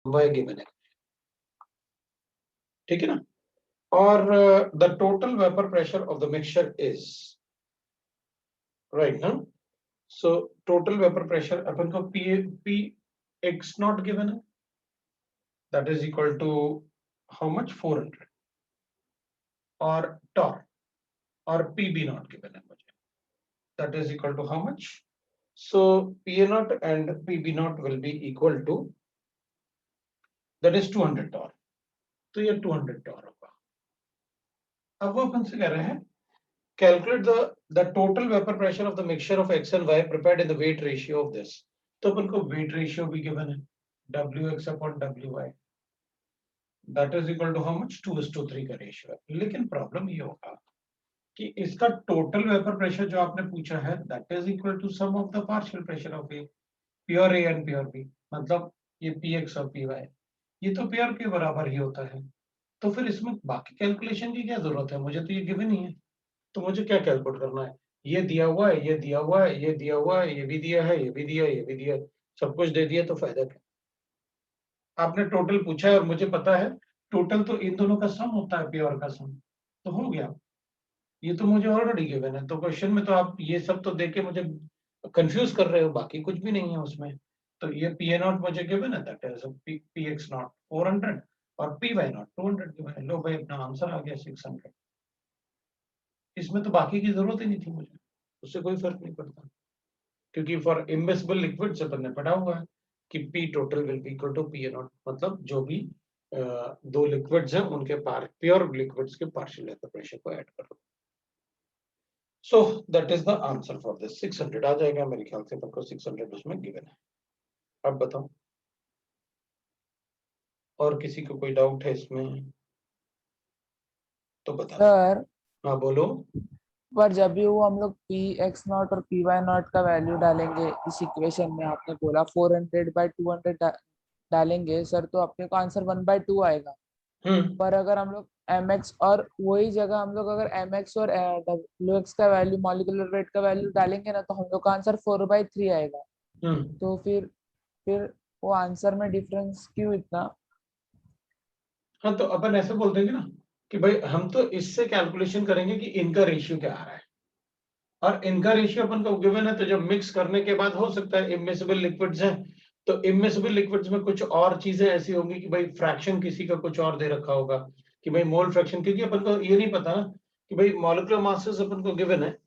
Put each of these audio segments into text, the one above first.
y given है, ठीक है ना। और the total vapour pressure of the mixture is right ना। सो टोटल वेपर प्रेशर अपन को पी एक्स नॉट गिवन है, that is equal to how much 400, और टॉर और पी बी नॉट गिवन है मुझे, that is equal to how much. So P A naught and P B naught will be equal to that is 200 torr, तो ये 200 Tor होगा। अब वो अपन से कह रहे हैं calculate the total vapor pressure of the mixture of x and y prepared in the weight ratio of this। तो अपन को weight ratio भी given है, wx upon wy, that is equal to how much 2:3 का ratio है। लेकिन problem ये होगा कि इसका टोटल वेपर प्रेशर जो आपने पूछा है that is equal to sum of the partial pressure of A, pure A and pure B, मतलब ये px और py, ये तो प्योर के बराबर ही होता है। तो फिर इसमें बाकी कैलकुलेशन की क्या जरूरत है, मुझे तो ये गिवन ही है। तो मुझे क्या कैलकुलेट करना है, ये दिया हुआ है, ये दिया हुआ है, ये दिया हुआ है, ये भी दिया है, ये भी दिया है, ये भी दिया है, सब कुछ दे दिया, तो फायदा क्या। आपने टोटल पूछा है और मुझे पता है टोटल तो इन दोनों का सम होता है, प्योर का सम, तो हो गया। ये तो मुझे ऑलरेडी गिवन है, तो क्वेश्चन में तो आप ये सब तो देके मुझे कंफ्यूज कर रहे हो, बाकी कुछ भी नहीं है उसमें। तो ये पी ए नॉट मुझे गिवन है, that is P X not 400 और पी वाई नॉट 200 गिवन है। लो भाई, अपना आंसर आ गया 600। इसमें तो बाकी की जरूरत ही नहीं थी मुझे, उससे कोई फर्क नहीं पड़ता, क्योंकि फॉर इम्मिसिबल लिक्विड से अपन ने पढ़ा हुआ है कि P total will be equal to P A naught, मतलब जो भी दो लिक्विड्स हैं उनके प्योर लिक्विड्स के पार्शियल वेपर प्रेशर को ऐड कर लो। So that is the answer for this. 600 आ जाएगा मेरे ख्याल से, अपन को 600 उसमें गिवन है। अब बताओ, और किसी को कोई डाउट है इसमें तो बता दो। सर हाँ बोलो। पर जब भी वो हम लोग पी एक्स नॉट और पी वाई नॉट का वैल्यू डालेंगे इस इक्वेशन में, आपने बोला 400/200 डालेंगे सर, तो अपने को आंसर 1/2 आएगा। हम्म। पर अगर हम लोग एम एक्स और वही जगह हम लोग अगर एम एक्स और डब्ल्यू एक्स का वैल्यू, मॉलिक्यूलर वेट का वैल्यू डालेंगे ना, तो हम लोग का आंसर 4/3 आएगा। हम्म। तो फिर वो आंसर में डिफरेंस क्यों इतना। हाँ, तो अपन ऐसे बोल देंगे ना कि भाई हम तो इससे कैलकुलेशन करेंगे कि इनका रेशियो क्या आ रहा है, और इनका रेशियो अपन को गिवन है, तो जब मिक्स करने के बाद हो सकता है इमिसिबल लिक्विड्स हैं, तो इमिसिबल लिक्विड्स में कुछ और चीजें ऐसी होंगी कि भाई फ्रैक्शन किसी का कुछ और दे रखा होगा कि भाई मोल फ्रैक्शन, क्योंकि अपन को ये नहीं पता ना कि भाई मॉलिक्यूलर मासेस अपन को गिवन है,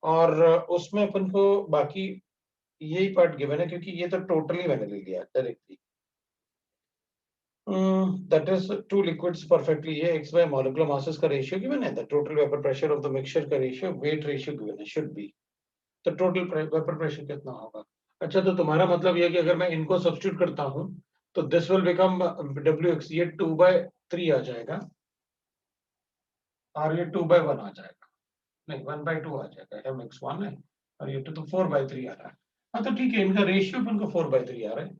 और उसमें अपन को बाकी यही पार्ट गिवन है, क्योंकि ये तो टोटली मैंने ले लिया directly. that is two liquids perfectly, ये x by molecular masses का रेशियो गिवन है, the total vapor pressure of the mixture का रेशियो, weight ratio गिवन है, should be, तो टोटल वेपर प्रेशर कितना होगा। अच्छा, तो तुम्हारा मतलब ये कि अगर मैं इनको सब्स्टिट्यूट करता हूं तो this will become W x, ये 2/3 आ जाएगा, और ये 2/1 आ जाएगा, नहीं 1/2 आ जाएगा, एम एक्स 1 है, और ये तो 4/3 आ रहा है। हाँ तो ठीक है, इनका रेशियो अपन को 4/3 आ रहा है।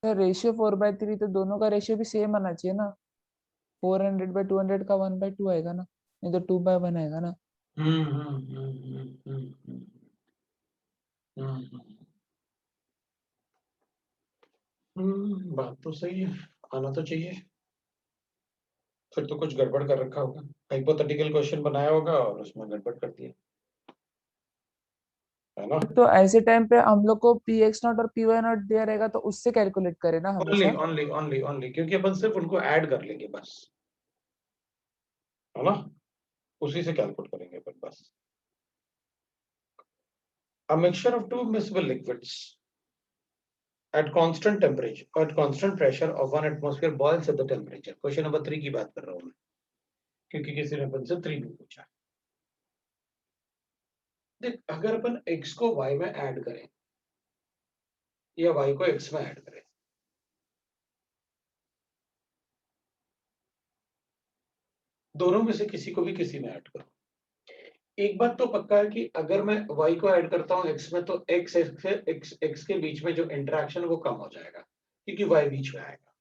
सर रेशियो 4/3, तो दोनों का रेशियो भी सेम आना चाहिए ना। 400/200 का 1/2 आएगा ना, नहीं तो 2/1 आएगा ना। हम्म हम्म हम्म हम्म हम्म हम्म बात तो सही है, आना तो चाहिए। फिर तो कुछ गड़बड़ कर रखा होगा, हाइपोथेटिकल क्वेश्चन बनाया होगा और उसमें गड़बड़ कर दिया है ना। तो ऐसे टाइम पे हम लोग को पी एक्स नॉट और पी वाई नॉट दिया रहेगा, तो उससे कैलकुलेट करें ना ओनली हमेशा। ओनली ओनली ओनली, क्योंकि अपन सिर्फ उनको ऐड कर लेंगे बस, है ना, उसी से कैलकुलेट करेंगे अपन बस। A mixture of two miscible liquids at constant temperature or at constant pressure of 1 atmosphere boils at the temperature। Question number 3 की बात कर रहा हूं मैं, क्योंकि किसी ने अपन से 3 भी पूछा। देख, अगर अपन x को y में ऐड करें या y को x में ऐड करें, दोनों में से किसी को भी किसी में ऐड करो, एक बात तो पक्का है कि अगर मैं y को ऐड करता हूं x में, तो x के बीच में जो इंटरेक्शन वो कम हो जाएगा, क्योंकि y बीच में आएगा।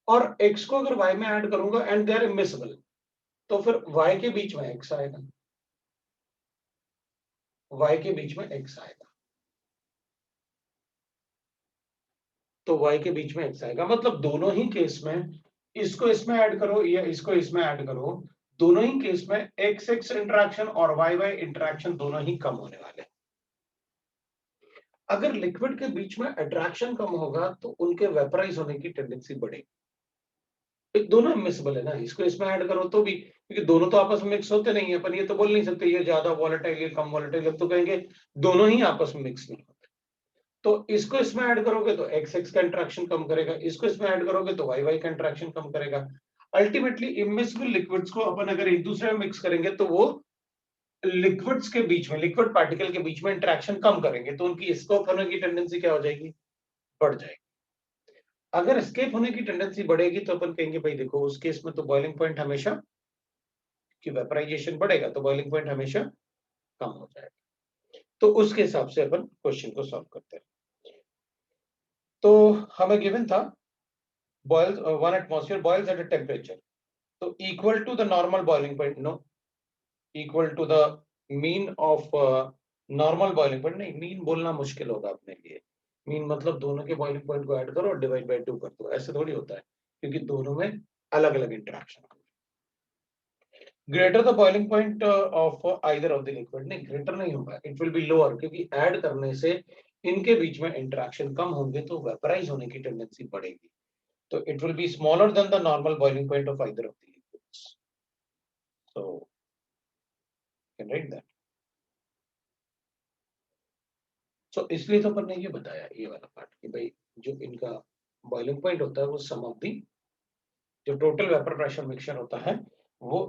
और x को अगर y में ऐड करूंगा एंड दे आर इमिसिबल, तो फिर y के बीच में x आएगा, y के बीच में x आएगा। तो y के बीच में x आएगा। मतलब दोनों ही केस में इसको इसमें ऐड करो या इसको इसमें ऐड करो, दोनों ही केस में x x इंटरेक्शन और y y इंटरेक्शन दोनों ही कम होने वाले। अगर लिक्विड के बीच में अट्रैक्शन कम होगा तो उनके वेपराइज होने की टेंडेंसी बढ़ेगी। दोनों मिक्सबल है ना, इसको इसमें ऐड करो तो भी, क्योंकि दोनों तो आपस में मिक्स होते नहीं है, अपन ये तो बोल नहीं सकते ये ज्यादा वॉलेटाइल ये कम वॉलेटाइल, अब तो कहेंगे दोनों ही आपस में मिक्स नहीं होते। तो इसको इसमें ऐड करोगे तो x x का इंटरेक्शन कम करेगा, इसको इसमें ऐड करोगे तो y y का इंटरेक्शन कम करेगा। अल्टीमेटली इमिसिबल लिक्विड्स को अपन अगर एक दूसरे में मिक्स करेंगे तो वो लिक्विड्स के बीच में, लिक्विड पार्टिकल के बीच में इंटरेक्शन कम करेंगे, तो उनकी स्कोप होने की टेंडेंसी क्या हो जाएगी, बढ़ जाएगी। अगर एस्केप होने की टेंडेंसी बढ़ेगी तो अपन कहेंगे भाई देखो उस केस में तो बॉइलिंग पॉइंट हमेशा कि वेपराइजेशन बढ़ेगा तो बॉइलिंग पॉइंट हमेशा कम हो जाएगा। तो उसके हिसाब से अपन क्वेश्चन को सॉल्व करते हैं। तो हमें गिवन था boils 1 atmosphere boils at a temperature so equal to the normal boiling point, no, equal to the mean of normal boiling point, नहीं मीन बोलना मुश्किल होगा अपने लिए। मीन मतलब दोनों के बॉइलिंग पॉइंट को ऐड करो और डिवाइड बाय 2 कर दो, ऐसे थोड़ी होता है क्योंकि दोनों में अलग अलग interaction. Greater the boiling point of either of the liquid, नहीं ग्रेटर नहीं होगा, इट विल बी लोअर, क्योंकि ऐड करने से इनके बीच में इंटरेक्शन कम होंगे तो वेपराइज होने की टेंडेंसी बढ़ेगी। So it will be smaller than the normal boiling point of either of the liquids. So you can write that. So इसलिए तो अपन ने ये बताया ये वाला पार्ट कि भाई जो इनका बॉइलिंग पॉइंट होता है वो सम ऑफ दी, जो टोटल वेपर प्रेशर मिक्सचर होता है वो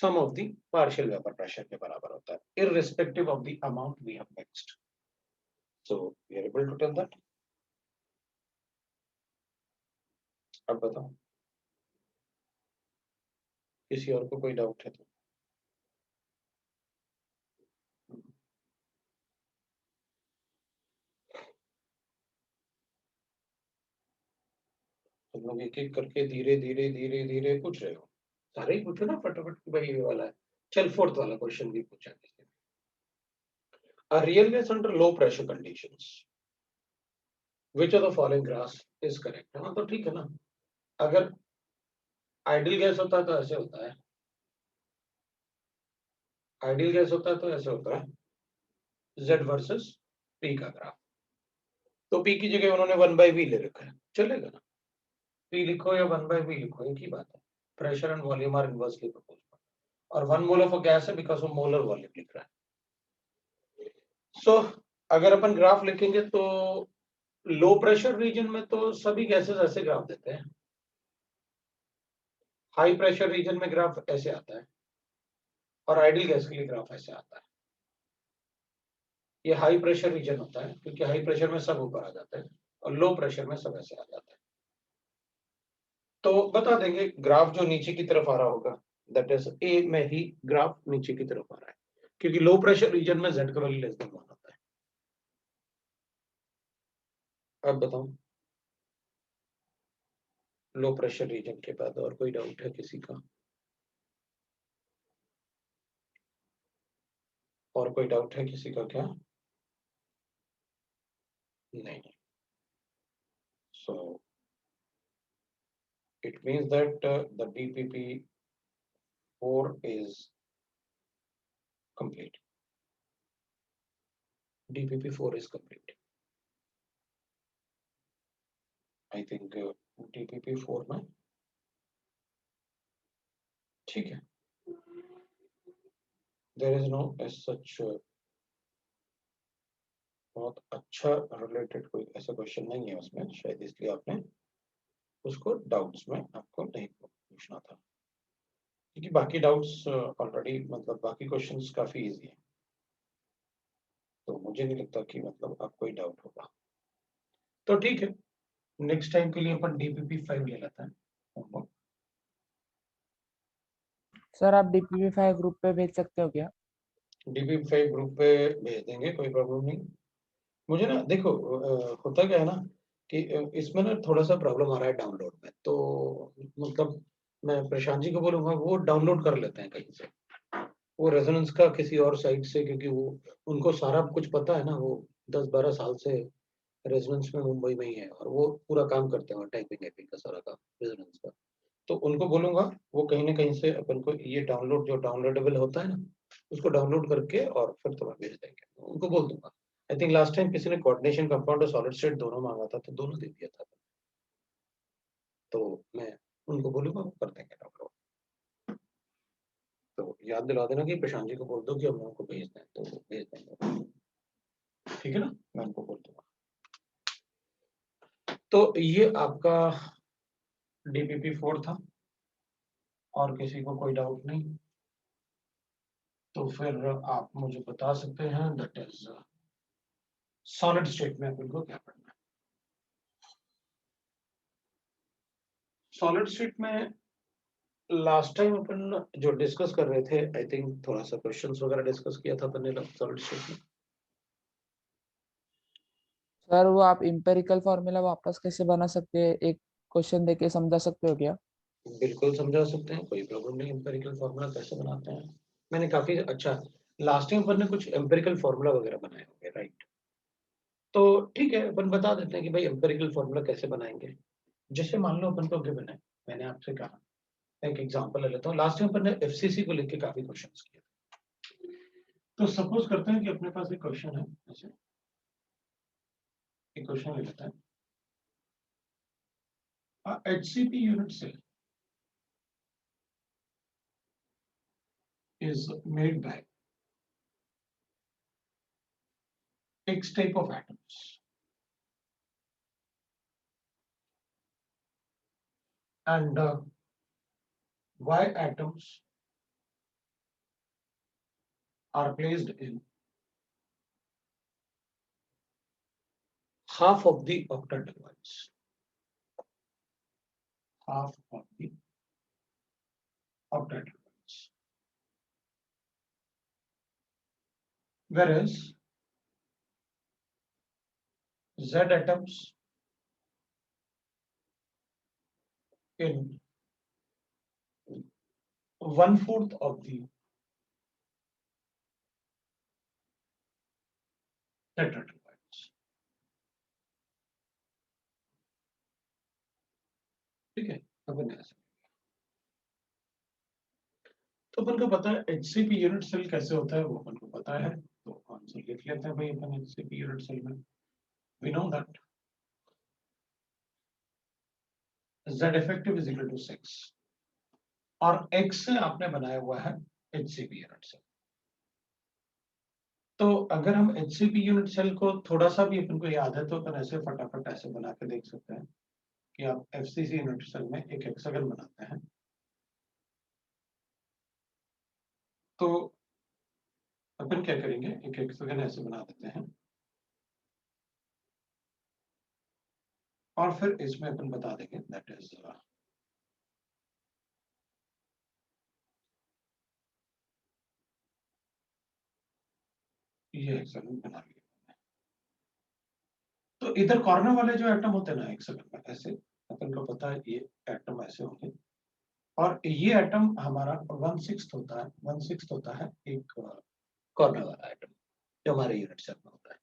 sum of the partial vapour pressure के बराबर होता है irrespective of the amount we have mixed. So we are able to tell that. अब बताओ किसी और को कोई डाउट है तो। तुम लोग एक एक करके धीरे धीरे धीरे धीरे पूछ रहे हो, सारे ही पूछो ना फटाफट कि भाई ये वाला है। चल फोर्थ वाला क्वेश्चन भी पूछा किसी ने। A real gas under low pressure conditions, which of the following graphs is correct? हाँ तो ठीक है ना, अगर आइडियल गैस होता है तो ऐसे होता है, आइडियल गैस होता है तो ऐसे होता है Z वर्सेस P का ग्राफ। तो P की जगह उन्होंने 1/V ले रखा है, चलेगा ना, P लिखो या 1/V लिखो एक ही बात है, pressure and volume are inversely proportional और 1 मोल ऑफ अ गैस है बिकॉज वो मोलर वॉल्यूम लिख रहा है। सो अगर अपन ग्राफ लिखेंगे तो लो प्रेशर रीजन में तो सभी गैसेस ऐसे ग्राफ देते हैं, हाई प्रेशर रीजन में ग्राफ ऐसे आता है और आइडियल गैस के लिए ग्राफ ऐसे आता है। ये हाई प्रेशर रीजन होता है क्योंकि हाई प्रेशर में सब ऊपर आ जाता है और लो प्रेशर में सब ऐसे आ जाता है। तो बता देंगे ग्राफ जो नीचे की तरफ आ रहा होगा दैट इज ए में ही ग्राफ नीचे की तरफ आ रहा है क्योंकि लो प्रेशर रीजन में Z का वैल्यू लेस देन 1 होता है। अब बताओ लो प्रेशर रीजन के बाद और कोई डाउट है किसी का? और कोई डाउट है किसी का क्या? नहीं। So it means that the DPP4 is complete. DPP4 is complete. I think DPP4 में ठीक है, there is no as such बहुत अच्छा रिलेटेड कोई ऐसा क्वेश्चन नहीं है उसमें, शायद इसलिए आपने उसको डाउट्स में आपको नहीं पूछना था क्योंकि बाकी डाउट्स ऑलरेडी मतलब बाकी क्वेश्चंस काफी इजी हैं, तो मुझे नहीं लगता कि मतलब आपको कोई डाउट होगा। तो ठीक है, नेक्स्ट टाइम के लिए अपन DPP5 ले लेते हैं। सर आप DPP5 ग्रुप पे भेज सकते हो क्या? DPP5 ग्रुप पे भेज देंगे, कोई प्रॉब्लम नहीं। मुझे ना देखो होता क्या है ना कि इसमें ना थोड़ा सा प्रॉब्लम आ रहा है डाउनलोड में, तो मतलब मैं प्रशांत जी को बोलूंगा वो डाउनलोड कर लेते हैं कहीं से, वो रेजोनेंस का किसी और साइट से, क्योंकि वो उनको सारा कुछ पता है ना, वो 10-12 साल से रेजोनेंस में मुंबई में ही है और वो पूरा काम करते हैं टाइपिंग एपिंग का सारा काम रेजोनेंस का। तो उनको बोलूंगा वो कहीं ना कहीं से अपन को ये डाउनलोड जो डाउनलोडेबल होता है ना उसको डाउनलोड करके और फिर थोड़ा भेज देंगे, उनको बोल दूंगा। आई थिंक लास्ट टाइम किसी ने कोऑर्डिनेशन कंपाउंड और सॉलिड स्टेट दोनों मांगा था तो दोनों दे दिया था, तो मैं उनको बोलूंगा वो कर देंगे डाउनलोड। तो याद दिला देना कि प्रशांत जी को बोल दो कि हम लोगों को भेज दें तो वो भेज देंगे, ठीक है ना, मैं उनको बोल दूंगा। तो ये आपका डीपीपी 4 था और किसी को कोई डाउट नहीं तो फिर आप मुझे बता सकते हैं दैट इज सॉलिड स्टेट में अपन को क्या पढ़ना है। सॉलिड स्टेट में लास्ट टाइम अपन जो डिस्कस कर रहे थे आई थिंक थोड़ा सा क्वेश्चंस वगैरह डिस्कस किया था अपन ने सॉलिड स्टेट में। सर वो आप इम्पेरिकल फॉर्मूला वापस कैसे बना सकते हैं, एक क्वेश्चन देके समझा सकते हो क्या? बिल्कुल समझा सकते हैं, कोई प्रॉब्लम नहीं। एम्पिरिकल फार्मूला कैसे बनाते हैं, मैंने काफी अच्छा लास्ट टाइम अपन ने कुछ एम्पिरिकल फार्मूला वगैरह बनाए होंगे, राइट? तो ठीक है अपन बता देते हैं कि भाई एम्पिरिकल फार्मूला कैसे बनाएंगे। जैसे मान लो अपन को गिवन है, मैंने आपसे कहा एक एग्जांपल ले लेता हूँ, लास्ट टाइम अपन ने एफसीसी को लेके काफी क्वेश्चंस किए थे। तो सपोज करते हैं कि अपने पास एक क्वेश्चन है, ऐसे एक क्वेश्चन ले लेते हैं, HCP unit cell is made by X type of atoms and Y atoms are placed in half of the octahedral ones. Half of the octahedral ones. Whereas Z atoms in 1/4 of the tetrahedral ones. ठीक है, अपन ऐसे तो अपन को पता है HCP unit cell कैसे होता है, वो अपन को पता है, तो आंसर लिख लेते हैं भाई अपन HCP यूनिट सेल में। We know that Z effective is equal to 6 और X से आपने बनाया हुआ है HCP यूनिट सेल। तो अगर हम HCP यूनिट सेल को थोड़ा सा भी अपन को याद है तो अपन ऐसे फटाफट ऐसे बना के देख सकते हैं कि आप FCC यूनिट सेल में एक हेक्सागन बनाते हैं तो अपन क्या करेंगे, एक हेक्सागन ऐसे बना देते हैं और फिर इसमें अपन बता देंगे दैट इज ये हेक्सागन बना लिया। तो इधर कॉर्नर वाले जो एटम होते हैं ना हेक्सागन में, ऐसे अपन को पता है ये एटम ऐसे होंगे और ये एटम हमारा 1/6 होता है, 1/6 होता है एक कॉर्नर वाला एटम जो हमारे यूनिट सेल में होता है।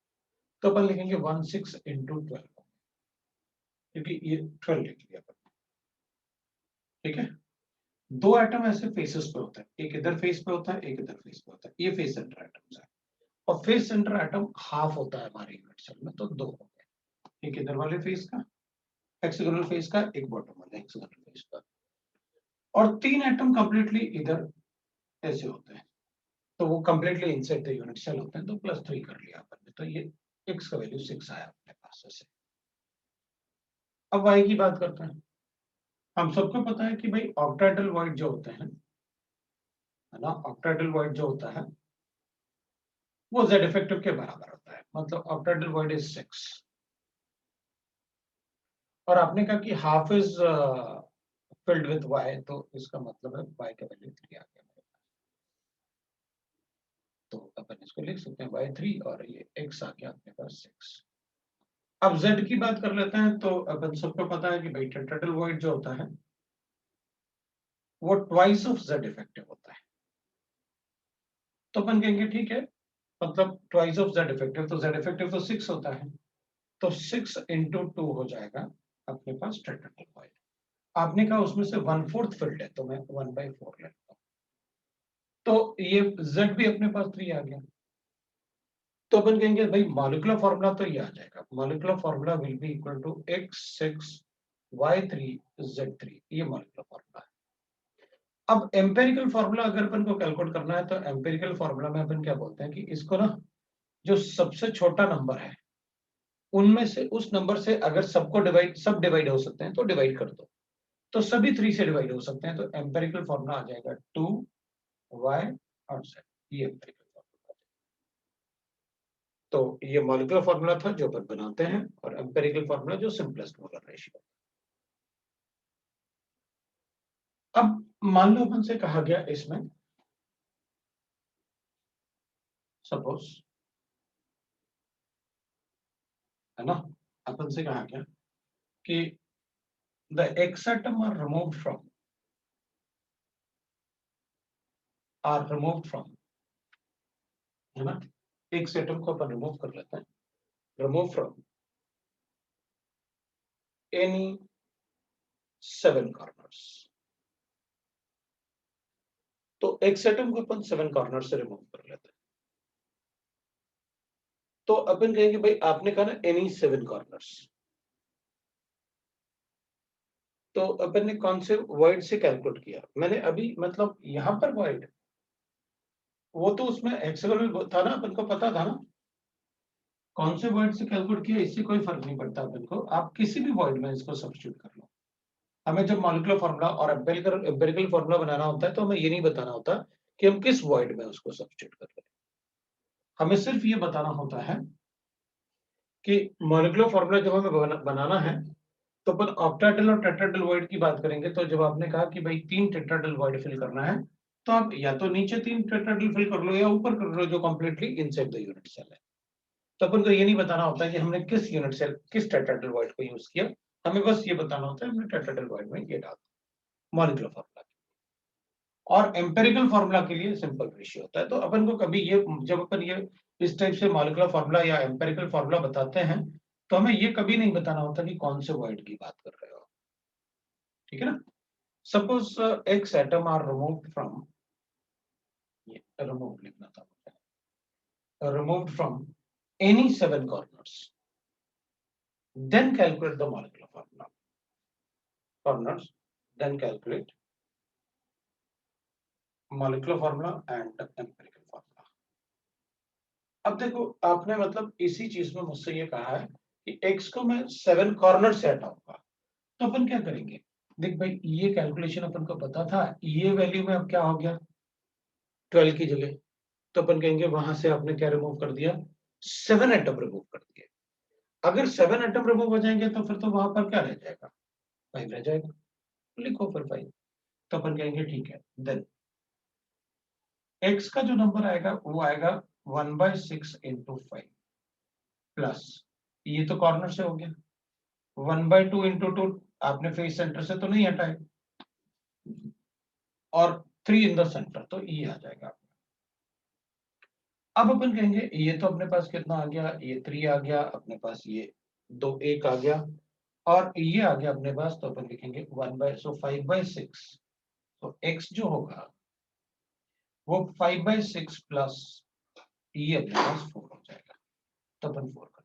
तो अपन लिखेंगे 1/6 into 12 क्योंकि ये 12 लिख लिया अपन, ठीक है। दो एटम ऐसे फेसेस पे होता है, एक इधर फेस पे होता है एक इधर फेस पे होता है, ये फेस सेंटर एटम्स है और फेस सेंटर एटम हाफ होता है हमारे यूनिट सेल में, तो दो हो गए, एक इधर वाले फेस का हेक्सागोनल फेस का, एक बॉटम वाले हेक्सागोनल फेस का, और तीन एटम कंप्लीटली इधर ऐसे होते हैं तो वो completely inside the unit cell होते हैं, तो +3 कर लिया अपन ने, तो ये x का वैल्यू 6 आया अपने पास ऐसे। अब y की बात करते हैं। हम सबको पता है कि भाई ऑक्टाहेड्रल वॉइड जो होते हैं, है ना, ऑक्टाहेड्रल वॉइड जो होता है वो z इफेक्टिव के बराबर होता है, मतलब ऑक्टाहेड्रल वॉइड इज 6 और आपने कहा कि half is filled with y, तो इसका मतलब है y का वैल्यू 3 आ गया मेरे पास, तो अपन इसको लिख सकते हैं y3 और ये x आ गया अपने पास 6। अब z की बात कर लेते हैं, तो अपन सबको पता है कि भाई टेट्राहेड्रल वॉइड जो होता है वो ट्वाइस ऑफ z इफेक्टिव होता है, तो अपन कहेंगे ठीक है, मतलब ट्वाइस ऑफ z इफेक्टिव, तो z इफेक्टिव तो 6 होता है तो 6 into 2 हो जाएगा अपने पास टेट्राहेड्रल वॉइड। आपने कहा उसमें से 1/4 फिल्ड है, तो मैं 1/4 लेता हूँ। तो ये Z भी अपने पास 3 आ गया। तो अपन कहेंगे भाई मॉलिक्यूलर फॉर्मूला तो ये आ जाएगा, molecular formula will be equal to x6 y3 z3, ये मॉलिक्यूलर फॉर्मूला है। अब एम्पेरिकल फॉर्मूला अगर अपन को कैलकुलेट करना है तो एम्पेरिकल फॉर्मूला में अपन क्या बोलते हैं कि इसको ना, जो सबसे छोटा नंबर है उनमें से, उस नंबर से अगर सबको सब डिवाइड हो सकते हैं तो डिवाइड कर दो, तो सभी 3 से डिवाइड हो सकते हैं, तो एम्पेरिकल फॉर्मूला आ जाएगा 2y और z, ये एम्पेरिकल फॉर्मूला। तो ये मॉलिक्यूलर फॉर्मूला था जो अपन बनाते हैं, और एम्पेरिकल फॉर्मूला जो सिंपलेस्ट मोलर रेशियो। अब मान लो अपन से कहा गया इसमें, सपोज, है ना, अपन से कहा गया कि the x atom are removed from, है ना, x atom को अपन रिमूव कर लेते हैं, रिमूव फ्रॉम एनी 7 कॉर्नर्स। तो x atom को अपन 7 कॉर्नर से रिमूव कर लेते हैं। तो अपन कहेंगे भाई आपने कहा ना एनी 7 कॉर्नर्स, तो अपन ने कौन से वर्ड से कैलकुलेट किया, मैंने अभी मतलब यहां पर वर्ड, वो तो उसमें हेक्सागोनल था ना, अपन को पता था ना कौन से वर्ड से कैलकुलेट किया, इससे कोई फर्क नहीं पड़ता अपन को, आप किसी भी वर्ड में इसको सब्स्टिट्यूट कर लो। हमें जब मॉलिक्यूलर फॉर्मूला और एम्पिरिकल फॉर्मूला बनाना होता है तो हमें ये नहीं बताना होता कि हम किस वर्ड में उसको सब्स्टिट्यूट कर रहे हैं, हमें सिर्फ ये बताना होता है कि मॉलिक्यूलर फॉर्मूला जब हमें बनाना है तो अपन ऑक्टाहेड्रल और टेट्राहेड्रल वॉइड की बात करेंगे। तो जब आपने कहा कि भाई 3 टेट्राहेड्रल वॉइड फिल करना है, तो आप या तो नीचे 3 टेट्राहेड्रल फिल कर लो या ऊपर कर लो जो completely inside the unit cell है। तो अपन को ये नहीं बताना होता है कि हमने किस यूनिट सेल, किस टेट्राहेड्रल वॉइड को यूज किया, हमें बस ये बताना होता है हमने टेट्राहेड्रल वॉइड में ये डाला मॉलिक्यूलर फॉर्मूला। और एम्पेरिकल फॉर्मूला के लिए सिंपल रेशियो होता है। तो अपन को कभी ये, जब अपन ये इस टाइप से मॉलिक्यूलर फॉर्मूला या एम्पेरिकल फॉर्मूला बताते हैं तो हमें ये कभी नहीं बताना होता कि कौन से वर्ड की बात कर रहे हो, ठीक है ना। Suppose X atom are removed from, ये रिमूव लिखना था मुझे, removed from any 7 corners, then calculate the molecular formula, corners, then calculate molecular formula and empirical formula. अब देखो आपने मतलब इसी चीज में मुझसे ये कहा है कि x को मैं 7 कॉर्नर से हटाऊंगा, तो अपन क्या करेंगे, देख भाई ये कैलकुलेशन अपन को पता था, ये वैल्यू में अब क्या हो गया 12 की जगह, तो अपन कहेंगे वहां से आपने क्या रिमूव कर दिया, 7 एटम रिमूव कर दिए। अगर 7 एटम रिमूव हो जाएंगे तो फिर तो वहां पर क्या रह जाएगा, 5 रह जाएगा, लिखो फिर 5। तो अपन कहेंगे ठीक है, देन x का जो नंबर आएगा वो आएगा 1/6 इंटू 5 प्लस, ये तो कॉर्नर से हो गया, 1/2 इंटू 2 आपने फेस सेंटर से तो नहीं हटाए, और 3 इन द सेंटर, तो ये आ जाएगा। अब अपन कहेंगे ये तो अपने पास कितना आ गया, ये 3 आ गया अपने पास, ये 2 1 आ गया, और ये आ गया अपने पास, तो अपन लिखेंगे 5/6, तो x जो होगा वो 5/6 प्लस ये अपने पास 4 हो जाएगा, तो अपन 4 कर,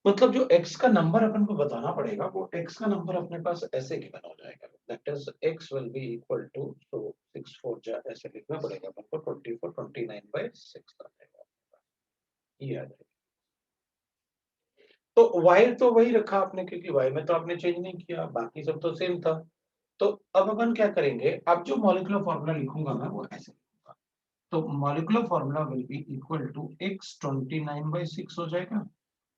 मतलब जो x का नंबर अपन को बताना पड़ेगा वो x का नंबर अपने पास ऐसे गिवन हो जाएगा, that is x will be equal to, तो 6 4 जा ऐसे लिखना पड़ेगा अपन को, 24 29/6 आ जाएगा, ये आ जाएगा। तो y तो वही रखा आपने क्योंकि y में तो आपने चेंज नहीं किया, बाकी सब तो सेम था। तो अब अपन क्या करेंगे, अब जो मॉलिक्यूलर फॉर्मूला लिखूंगा मैं वो ऐसे लिखूंगा, तो molecular formula will be equal to x 29/6 हो जाएगा,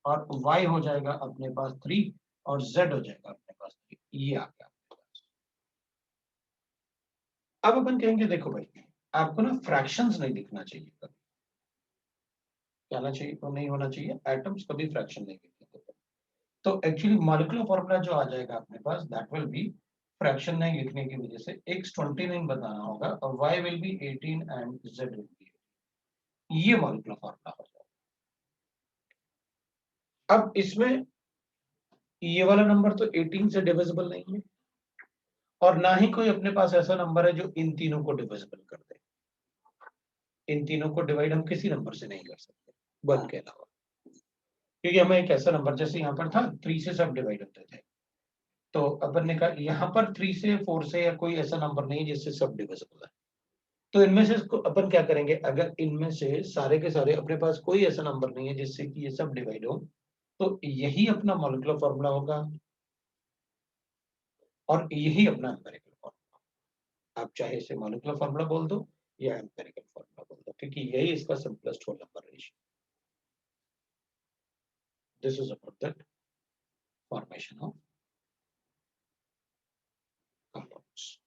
और y हो जाएगा अपने पास 3, और z हो जाएगा अपने पास 3, ये आ गया अपने पास। अब अपन कहेंगे देखो भाई आपको ना फ्रैक्शंस नहीं दिखना चाहिए कभी, क्या ना चाहिए तो नहीं होना चाहिए, एटम्स कभी फ्रैक्शन नहीं दिखते। तो एक्चुअली मॉलिक्यूलर फॉर्मूला जो आ जाएगा अपने पास, दैट विल बी, फ्रैक्शन नहीं लिखने की वजह से x 29 बताना होगा, और y will be 18 and z will be, ये मॉलिक्यूलर फॉर्मूला हो जाएगा। अब इसमें ये वाला नंबर तो 18 से डिविजिबल नहीं है और ना ही कोई अपने पास ऐसा नंबर है जो इन तीनों को डिविजिबल कर दे। इन तीनों को डिवाइड हम किसी नंबर से नहीं कर सकते 1 के अलावा, क्योंकि हमें एक ऐसा नंबर जैसे यहाँ पर था 3 से सब डिवाइड होते थे, तो अपन ने कहा यहाँ पर 3 से 4 से या कोई ऐसा नंबर नहीं है जिससे सब डिविजिबल है। तो इनमें से अपन क्या करेंगे, अगर इनमें से सारे के सारे अपने पास कोई ऐसा नंबर नहीं है जिससे कि ये सब डिवाइड हो, तो यही अपना मॉलिक्यूलर फॉर्मूला होगा और यही अपना एम्पिरिकल फॉर्मूला। आप चाहे इसे मॉलिक्यूलर फॉर्मूला बोल दो या एम्पिरिकल फॉर्मूला बोल दो, क्योंकि यही इसका simplest whole number ratio. This is about that formation of compounds,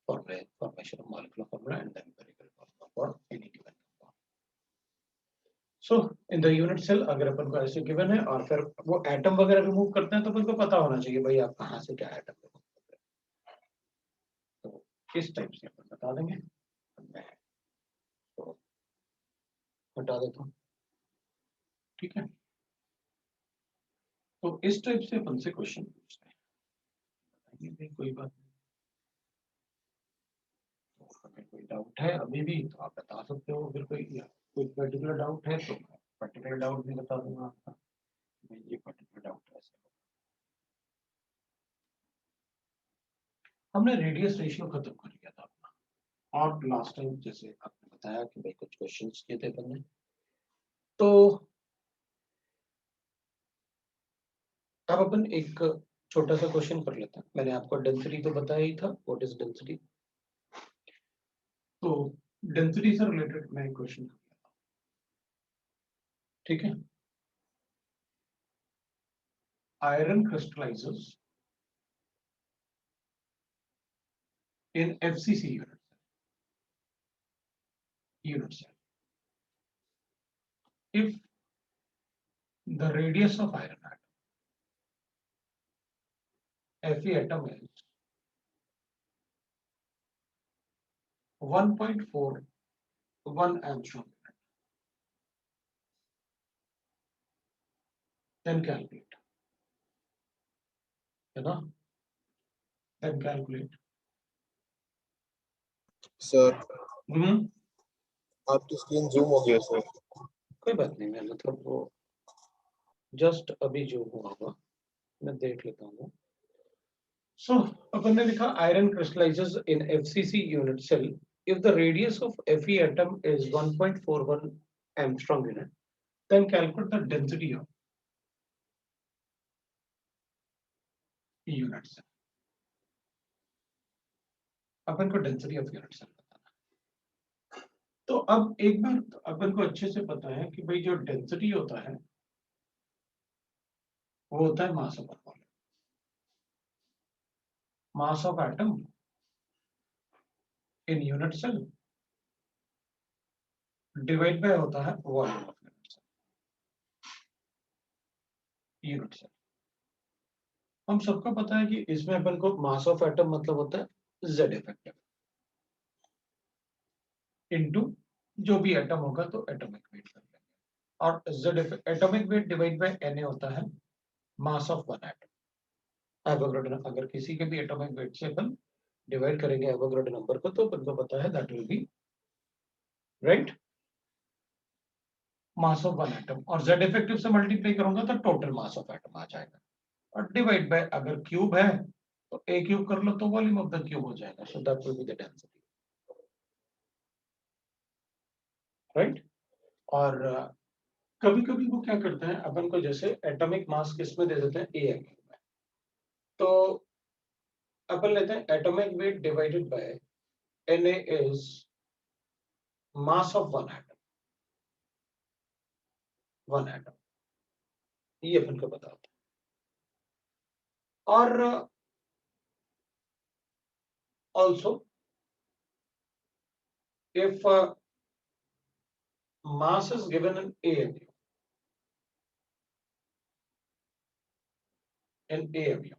formation of molecular formula and the empirical formula for any given compound. So in the unit cell अगर अपन को ऐसे given है और फिर वो एटम वगैरह रिमूव करते हैं तो अपन को पता होना चाहिए भाई आप कहाँ से क्या एटम रिमूव कर रहे हैं, तो किस टाइप से अपन बता देंगे। मैं तो हटा देता हूँ, ठीक है। तो इस टाइप से अपन से क्वेश्चन पूछते हैं, बताइए कोई बात नहीं, तो अगर कोई डाउट है अभी भी तो आप बता सकते हो, अगर कोई पर्टिकुलर डाउट है तो पर्टिकुलर डाउट भी बता दूंगा आपका, ये पर्टिकुलर डाउट है। हमने रेडियस रेशियो खत्म कर लिया था अपना, और लास्ट टाइम जैसे आपने बताया कि भाई कुछ क्वेश्चंस किए थे हमने, तो अब अपन एक छोटा सा क्वेश्चन कर लेते हैं। मैंने आपको डेंसिटी तो बताया ही था, व्हाट इज डेंसिटी। तो डेंसिटी से रिलेटेड मैं एक क्वेश्चन कर लेता हूं, ठीक है। Iron crystallises in FCC unit cell if the radius of iron atom Fe atom is 1.41 angstrom, then calculate, है ना, then calculate। सर हम्म, आपकी स्क्रीन जूम हो गया सर। कोई बात नहीं, मैं मतलब वो जस्ट अभी जो हुआ होगा मैं देख लेता हूँ। सो अपन ने लिखा iron crystallises in FCC unit cell if the radius of Fe atom is 1.41 angstrom unit, then calculate the density of unit cell। अपन को डेंसिटी ऑफ यूनिट सेल बताना है। तो अब एक बार अपन को अच्छे से पता है कि भाई जो डेंसिटी होता है वो होता है mass upon volume, mass of atom in unit cell divide by होता है वॉल्यूम ऑफ यूनिट सेल। हम सबको पता है कि इसमें अपन को मास ऑफ एटम मतलब होता है Z इफेक्टिव इनटू जो भी एटम होगा तो एटॉमिक वेट कर लेंगे, और Z atomic weight divide by Na होता है mass of one atom. Avogadro अगर किसी के भी एटॉमिक वेट से अपन डिवाइड करेंगे एवोगाड्रो नंबर को तो अपन को पता है that will be right mass of one atom, और Z इफेक्टिव से मल्टीप्लाई करूंगा तो टोटल मास ऑफ एटम आ जाएगा, और डिवाइड बाय अगर क्यूब है तो a क्यूब कर लो तो वॉल्यूम ऑफ द क्यूब हो जाएगा, so that will be the density, right. और कभी कभी वो क्या करते हैं अपन को, जैसे एटॉमिक मास किस में दे देते हैं AMU में, तो अपन लेते हैं atomic weight divided by Na is mass of one atom, ये अपन को पता होता है। और also if mass is given in AMU,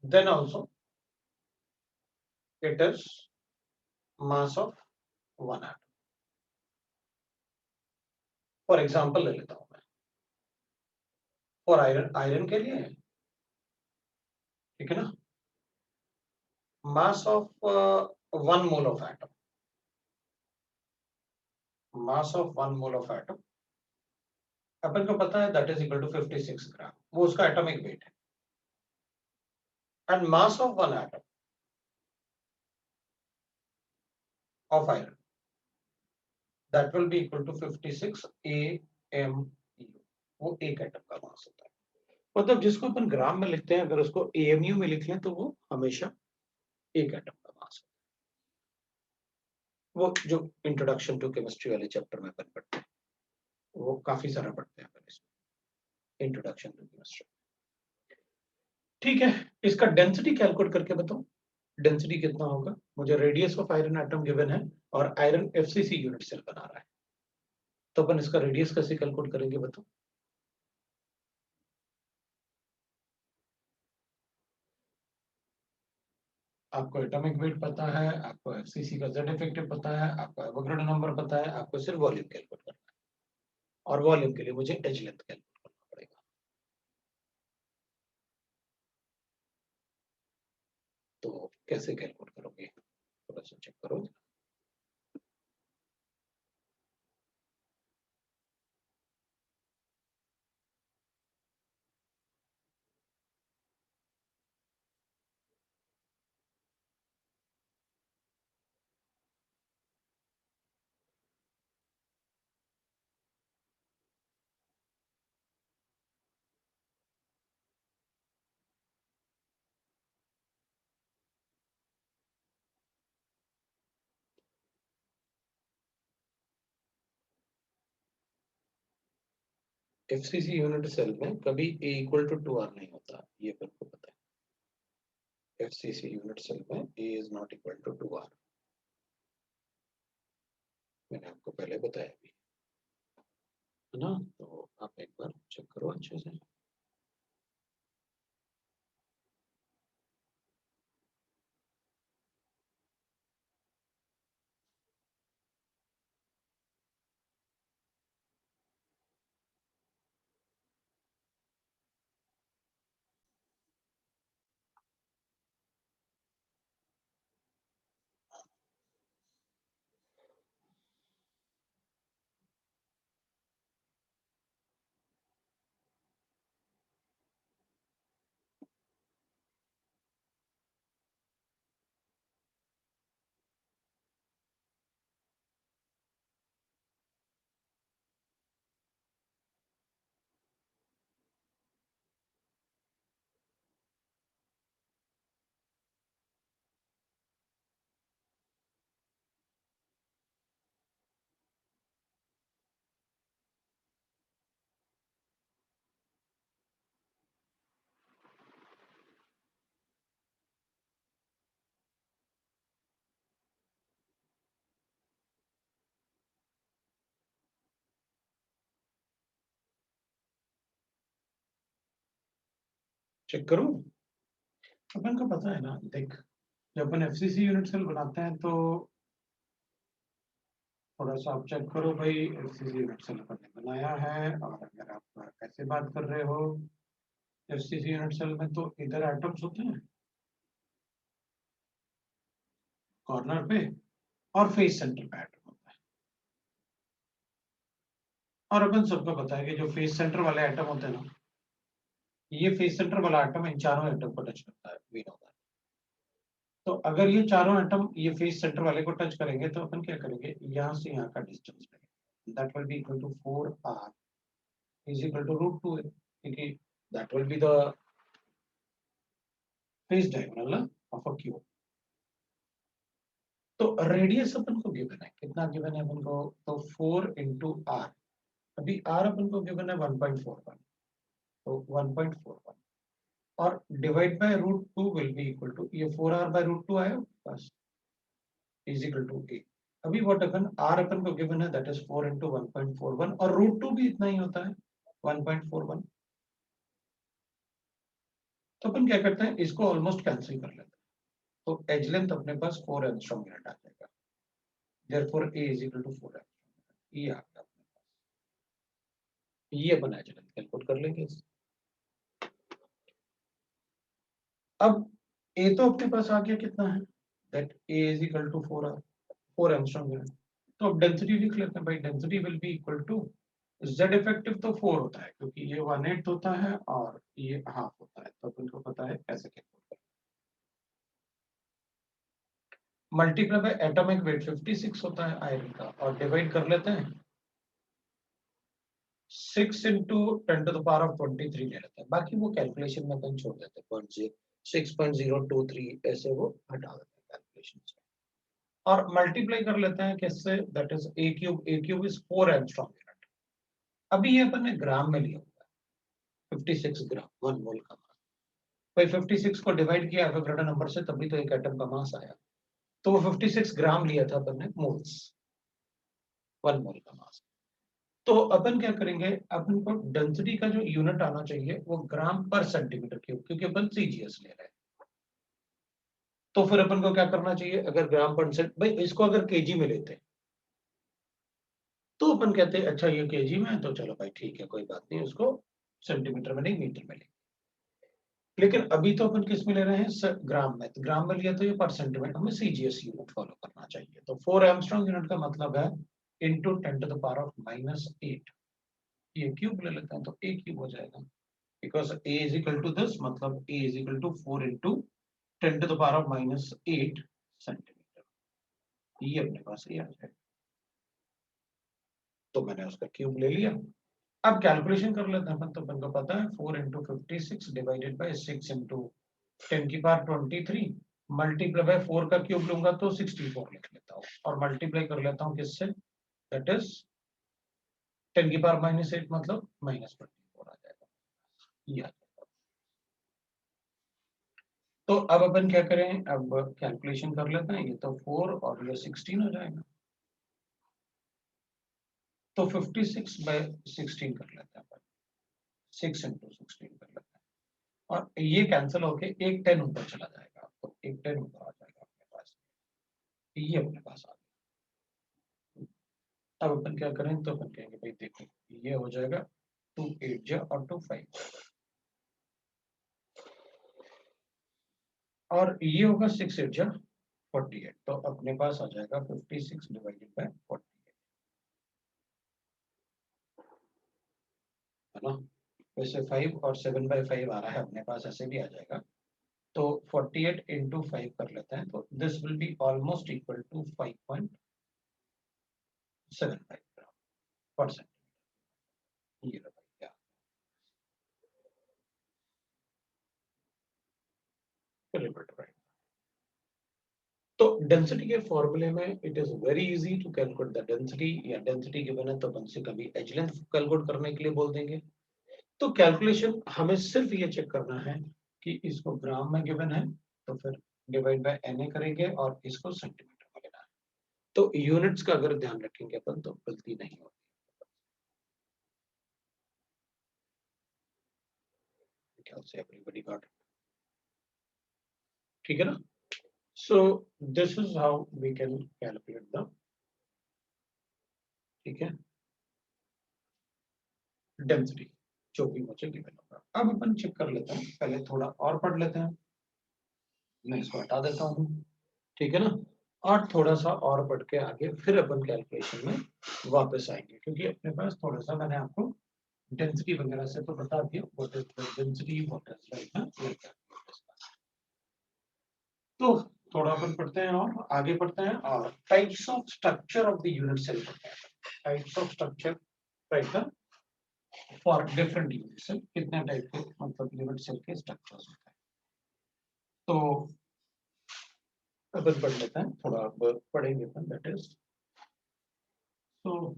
then also it is mass of one atom। For example ले लेता हूं मैं, और आयरन के लिए, ठीक है ना, mass of 1 mole of atom, mass of 1 mole of atom अपन को पता है that is equal to 56 gram, वो उसका एटॉमिक वेट है, and mass of 1 atom of iron that will be equal to 56 AMU, वो एक एटम का मास होता है। मतलब जिसको अपन ग्राम में लिखते हैं, अगर उसको AMU में लिख लें तो वो हमेशा एक एटम का मास होता है। वो जो इंट्रोडक्शन टू केमिस्ट्री वाले चैप्टर में अपन पढ़ते हैं, वो काफी सारा पढ़ते हैं अपन इसमें, इंट्रोडक्शन टू केमिस्ट्री। ठीक है, इसका डेंसिटी कैलकुलेट करके बताओ, डेंसिटी कितना होगा। मुझे radius of iron atom given है और आयरन FCC यूनिट सेल बना रहा है, तो अपन इसका रेडियस कैसे कैलकुलेट करेंगे बताओ। आपको एटॉमिक वेट पता है, आपको FCC का Z इफेक्टिव पता है, आपको एवोगैड्रो नंबर पता है, आपको सिर्फ वॉल्यूम कैलकुलेट करना है, और वॉल्यूम के लिए मुझे एज लेंथ कैलकुलेट करना पड़ेगा। तो कैसे कैलकुलेट करोगे, थोड़ा सा चेक करो। FCC यूनिट सेल में कभी A इक्वल टू 2R नहीं होता, ये अपन को पता है। FCC यूनिट सेल में A is not equal to 2R, मैंने आपको पहले बताया भी है ना, तो आप एक बार चेक करो अच्छे से। चेक करो, अपन को पता है ना, देख जब अपन FCC यूनिट सेल बनाते हैं तो थोड़ा सा आप चेक करो भाई, FCC यूनिट सेल अपन ने बनाया है, और अगर आप ऐसे बात कर रहे हो FCC यूनिट सेल में, तो इधर एटम्स होते हैं कॉर्नर पे, और फेस सेंटर पे एटम होता है। और अपन सबको पता है कि जो फेस सेंटर वाले एटम होते हैं ना, ये फेस सेंटर वाला एटम इन चारों एटम को टच करता है, वी नो दैट। तो अगर ये चारों एटम ये फेस सेंटर वाले को टच करेंगे तो अपन क्या करेंगे, यहाँ से यहाँ का डिस्टेंस लेंगे, that will be equal to 4R is equal to √2, क्योंकि that will be the face diagonal of a cube. तो रेडियस अपन को गिवन है, कितना गिवन है अपन को, तो 4 इंटू R, अभी R अपन को गिवन है 1.41, तो 1.41 और divide by √2 will be equal to, ये 4R बाय √2 आया बस, इज इक्वल टू 8। अभी व्हाट अपन R अपन को गिवन है दैट इज 4 इंटू 1.41, और √2 भी इतना ही होता है 1.41। तो अपन क्या करते हैं, इसको ऑलमोस्ट कैंसिल कर लेते हैं, तो एज लेंथ अपने पास 4 एंगस्ट्रॉम यूनिट आ जाएगा, therefore A is equal to 4 angstrom, ये आ गया अपने पास, ये अपन एज लेंथ कैलकुलेट कर लेंगे। अब ए तो अपने पास आ गया, कितना है, that A is equal to 4 angstrom unit. तो अब डेंसिटी लिख लेते हैं भाई, density will be equal to Z effective तो 4 होता है क्योंकि ये 1/8 होता है और ये हाफ होता है, तो अपन को पता है कैसे कैलकुलेट करना। मल्टीप्लाई बाय एटॉमिक वेट 56 होता है आयरन का, और डिवाइड कर लेते हैं 6 into 10 to the power of 23 ले लेते हैं, बाकी वो कैलकुलेशन में अपन छोड़ देते हैं, 6.023 ऐसे वो हटा देते हैं कैलकुलेशन से, और मल्टीप्लाई कर लेते हैं किससे, that is a cube is 4 angstrom unit. अभी ये अपन ने ग्राम में लिया हुआ है 56 ग्राम 1 मोल का मास। भाई 56 को डिवाइड किया एवोगाड्रो नंबर से, तभी तो एक एटम का मास आया, तो वो 56 ग्राम लिया था अपन ने मोल्स, 1 मोल का मास। तो अपन क्या करेंगे, अपन को डेंसिटी का जो यूनिट आना चाहिए वो ग्राम पर सेंटीमीटर क्यूब, क्योंकि अपन सीजीएस ले रहे हैं। तो फिर अपन को क्या करना चाहिए, अगर ग्राम पर सेंट, भाई इसको अगर केजी में लेते हैं तो अपन कहते हैं अच्छा ये केजी में है तो चलो भाई ठीक है, कोई बात नहीं, उसको सेंटीमीटर में नहीं मीटर में लेंगे। लेकिन अभी तो अपन किस में ले रहे हैं, ग्राम में, तो ग्राम में लिया तो ये पर सेंटीमीटर, हमें सीजीएस यूनिट फॉलो करना चाहिए। तो 4 एंगस्ट्रॉम यूनिट का मतलब है into 10 to the power of -8, ये क्यूब ले लेते हैं तो a क्यूब हो जाएगा, because a is equal to this, मतलब a is equal to 4 into 10 to the power of -8 centimetre, ये अपने पास ये आ जाएगा। तो मैंने उसका क्यूब ले लिया। अब कैलकुलेशन कर लेते हैं अपन, तो अपन को पता है 4 into 56 डिवाइडेड बाय 6 into 10 की पावर 23 मल्टीप्लाई बाय 4 का क्यूब लूंगा तो 64 लिख लेता हूँ, और मल्टीप्लाई कर लेता हूँ किससे, दैट इज 10 की पावर -8 मतलब -24 आ जाएगा, ये आ जाएगा। तो अब अपन क्या करें, अब कैलकुलेशन कर लेते हैं, ये तो 4 और ये 16 हो जाएगा, तो 56 by 16 कर लेते हैं अपन, 6 into 16 कर लेते हैं, और ये कैंसिल होके एक 10 ऊपर चला जाएगा, तो एक 10 ऊपर आ जाएगा अपने पास, ये अपने पास आ गया। अब अपन क्या करें, तो अपन कहेंगे भाई देखो ये हो जाएगा 2 8 जा और 2 5 और ये होगा 6 8 जा 48, तो अपने पास आ जाएगा 56 डिवाइडेड बाय 48, है ना। वैसे 5 और 7/5 आ रहा है अपने पास, ऐसे भी आ जाएगा, तो 48 into 5 कर लेते हैं, तो this will be almost equal to 5.75 gram per centimetre, ये रहा क्या। तो डेंसिटी के फॉर्मूले में it is very easy to calculate the density, या डेंसिटी गिवन है तो अपन से कभी एज लेंथ कैलकुलेट करने के लिए बोल देंगे। तो कैलकुलेशन हमें सिर्फ ये चेक करना है कि इसको ग्राम में गिवन है तो फिर डिवाइड बाय एनए करेंगे, और इसको सेंटीमीटर में लेना है, तो यूनिट्स का अगर ध्यान रखेंगे अपन तो गलती नहीं होगी। ख्याल से एवरीबॉडी गॉट, ठीक है ना। So this is how we can calculate the, ठीक है, डेंसिटी जो भी मुझे गिवन होगा। अब अपन चेक कर लेते हैं, पहले थोड़ा और पढ़ लेते हैं, मैं इसको हटा देता हूँ, ठीक है ना, और थोड़ा सा और पढ़ के आगे फिर अपन कैलकुलेशन में वापस आएंगे, क्योंकि अपने पास थोड़ा सा मैंने आपको डेंसिटी वगैरह से तो बता दिया, what is the density, what is like. तो थोड़ा अपन पढ़ते हैं और आगे पढ़ते हैं, और types of structure of the unit cell पढ़ते हैं, types of structure right for different unit cell, कितने टाइप के मतलब यूनिट सेल के स्ट्रक्चर्स होते हैं। तो अपन पढ़ लेते हैं, थोड़ा पढ़ेंगे अपन, that is so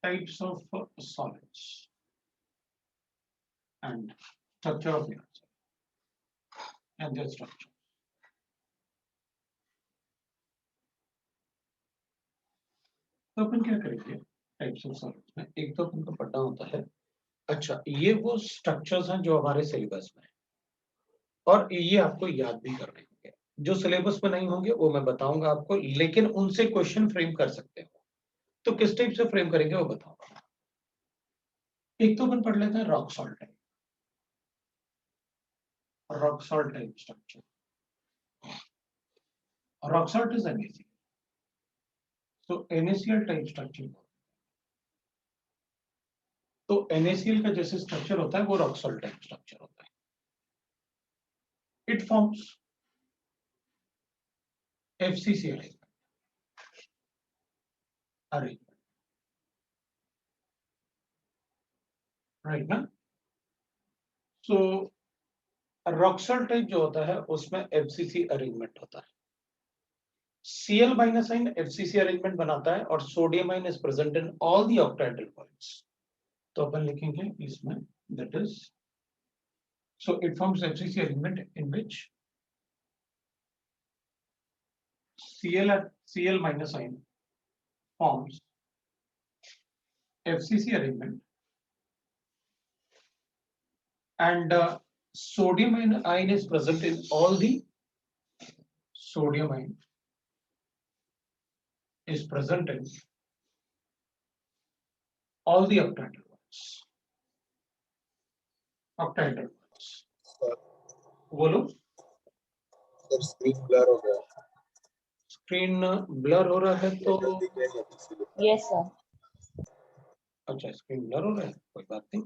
types of solids and structure of unit cell and their structure. तो अपन क्या करेंगे टाइप्स ऑफ सॉलिड्स में, एक तो अपन को पढ़ना होता है, अच्छा ये वो स्ट्रक्चर्स हैं जो हमारे सिलेबस में है, और ये आपको याद भी करने होंगे, जो सिलेबस में नहीं होंगे वो मैं बताऊंगा आपको, लेकिन उनसे क्वेश्चन फ्रेम कर सकते हो, तो किस टाइप से फ्रेम करेंगे वो बताऊंगा। एक तो अपन पढ़ लेते हैं rock salt type, rock salt type structure. Rock salt is NaCl. So NaCl type structure. तो NaCl का जैसे स्ट्रक्चर होता है वो रॉक सॉल्ट टाइप स्ट्रक्चर होता है. It forms FCC arrangement. Right ना? So रॉक सॉल्ट टाइप जो होता है उसमें FCC अरेंजमेंट होता है. Cl minus ion FCC arrangement बनाता है और sodium ion is present in all the octahedral bonds. तो अपन लिखेंगे इसमें that is, so it forms FCC arrangement in which Cl minus ion forms FCC arrangement and sodium ion is present in all the sodium ion is present in all the octahedral bonds. Octahedral bonds. Sir बोलो. Sir screen blur हो गया. Screen blur हो रहा है तो जल्दी क्या है इसीलिए. Yes, sir. अच्छा स्क्रीन ब्लर हो रहा है, कोई बात नहीं.